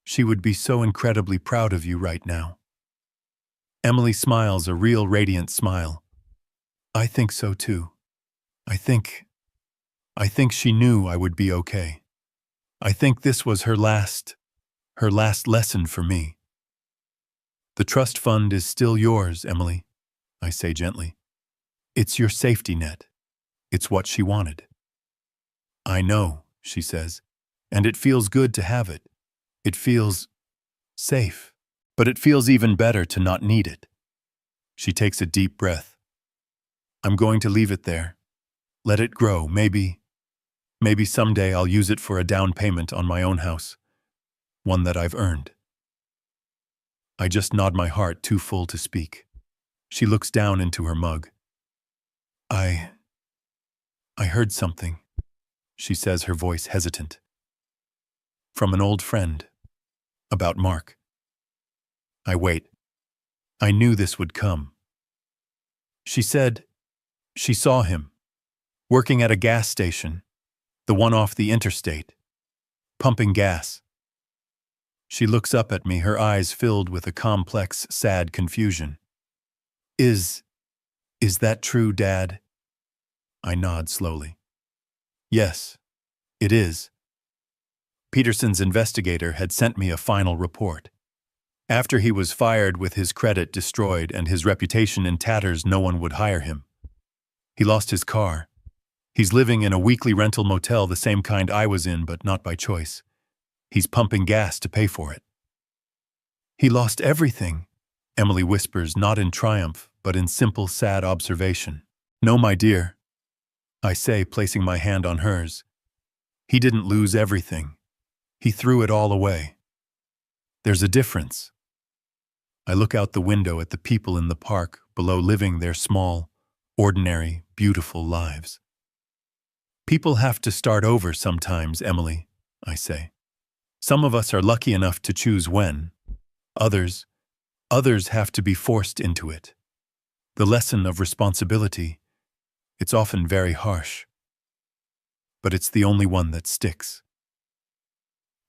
she would be so incredibly proud of you right now. Emily smiles, a real radiant smile. I think so too. I think she knew I would be okay. I think this was her last lesson for me. The trust fund is still yours, Emily, I say gently. It's your safety net. It's what she wanted. I know, she says, and it feels good to have it. It feels safe, but it feels even better to not need it. She takes a deep breath. I'm going to leave it there. Let it grow. Maybe someday I'll use it for a down payment on my own house, one that I've earned. I just nod, my heart too full to speak. She looks down into her mug. I heard something, she says, her voice hesitant. From an old friend. About Mark. I wait. I knew this would come. She said she saw him, working at a gas station, the one off the interstate, pumping gas. She looks up at me, her eyes filled with a complex, sad confusion. Is that true, Dad? I nod slowly. Yes, it is. Peterson's investigator had sent me a final report. After he was fired with his credit destroyed and his reputation in tatters, no one would hire him. He lost his car. He's living in a weekly rental motel, the same kind I was in, but not by choice. He's pumping gas to pay for it. He lost everything, Emily whispers, not in triumph, but in simple, sad observation. No, my dear, I say, placing my hand on hers. He didn't lose everything. He threw it all away. There's a difference. I look out the window at the people in the park below, living their small, ordinary, beautiful lives. People have to start over sometimes, Emily, I say. Some of us are lucky enough to choose when. Others have to be forced into it. The lesson of responsibility, it's often very harsh. But it's the only one that sticks.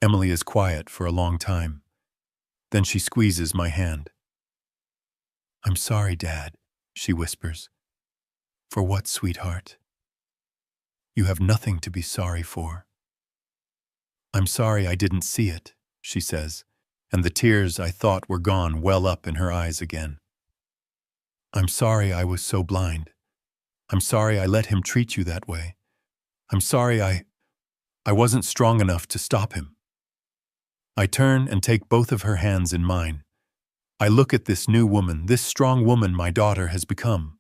Emily is quiet for a long time. Then she squeezes my hand. I'm sorry, Dad, she whispers. For what, sweetheart? You have nothing to be sorry for. I'm sorry I didn't see it, she says, and the tears I thought were gone well up in her eyes again. I'm sorry I was so blind. I'm sorry I let him treat you that way. I'm sorry I wasn't strong enough to stop him. I turn and take both of her hands in mine. I look at this new woman, this strong woman my daughter has become.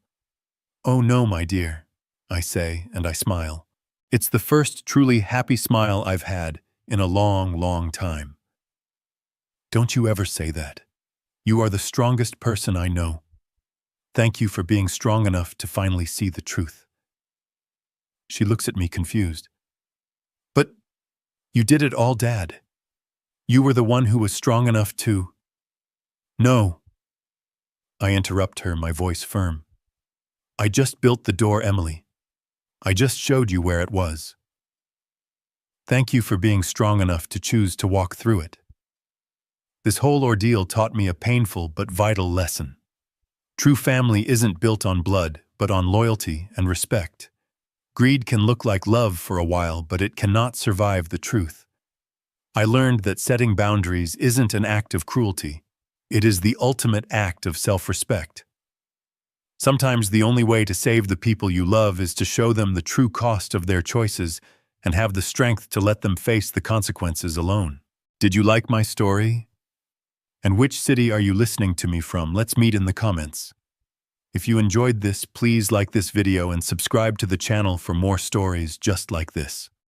Oh no, my dear, I say, and I smile. It's the first truly happy smile I've had in a long, long time. Don't you ever say that. You are the strongest person I know. Thank you for being strong enough to finally see the truth. She looks at me confused. But you did it all, Dad. You were the one who was strong enough to... No. I interrupt her, my voice firm. I just built the door, Emily. I just showed you where it was. Thank you for being strong enough to choose to walk through it. This whole ordeal taught me a painful but vital lesson. True family isn't built on blood, but on loyalty and respect. Greed can look like love for a while, but it cannot survive the truth. I learned that setting boundaries isn't an act of cruelty. It is the ultimate act of self-respect. Sometimes the only way to save the people you love is to show them the true cost of their choices and have the strength to let them face the consequences alone. Did you like my story? And which city are you listening to me from? Let's meet in the comments. If you enjoyed this, please like this video and subscribe to the channel for more stories just like this.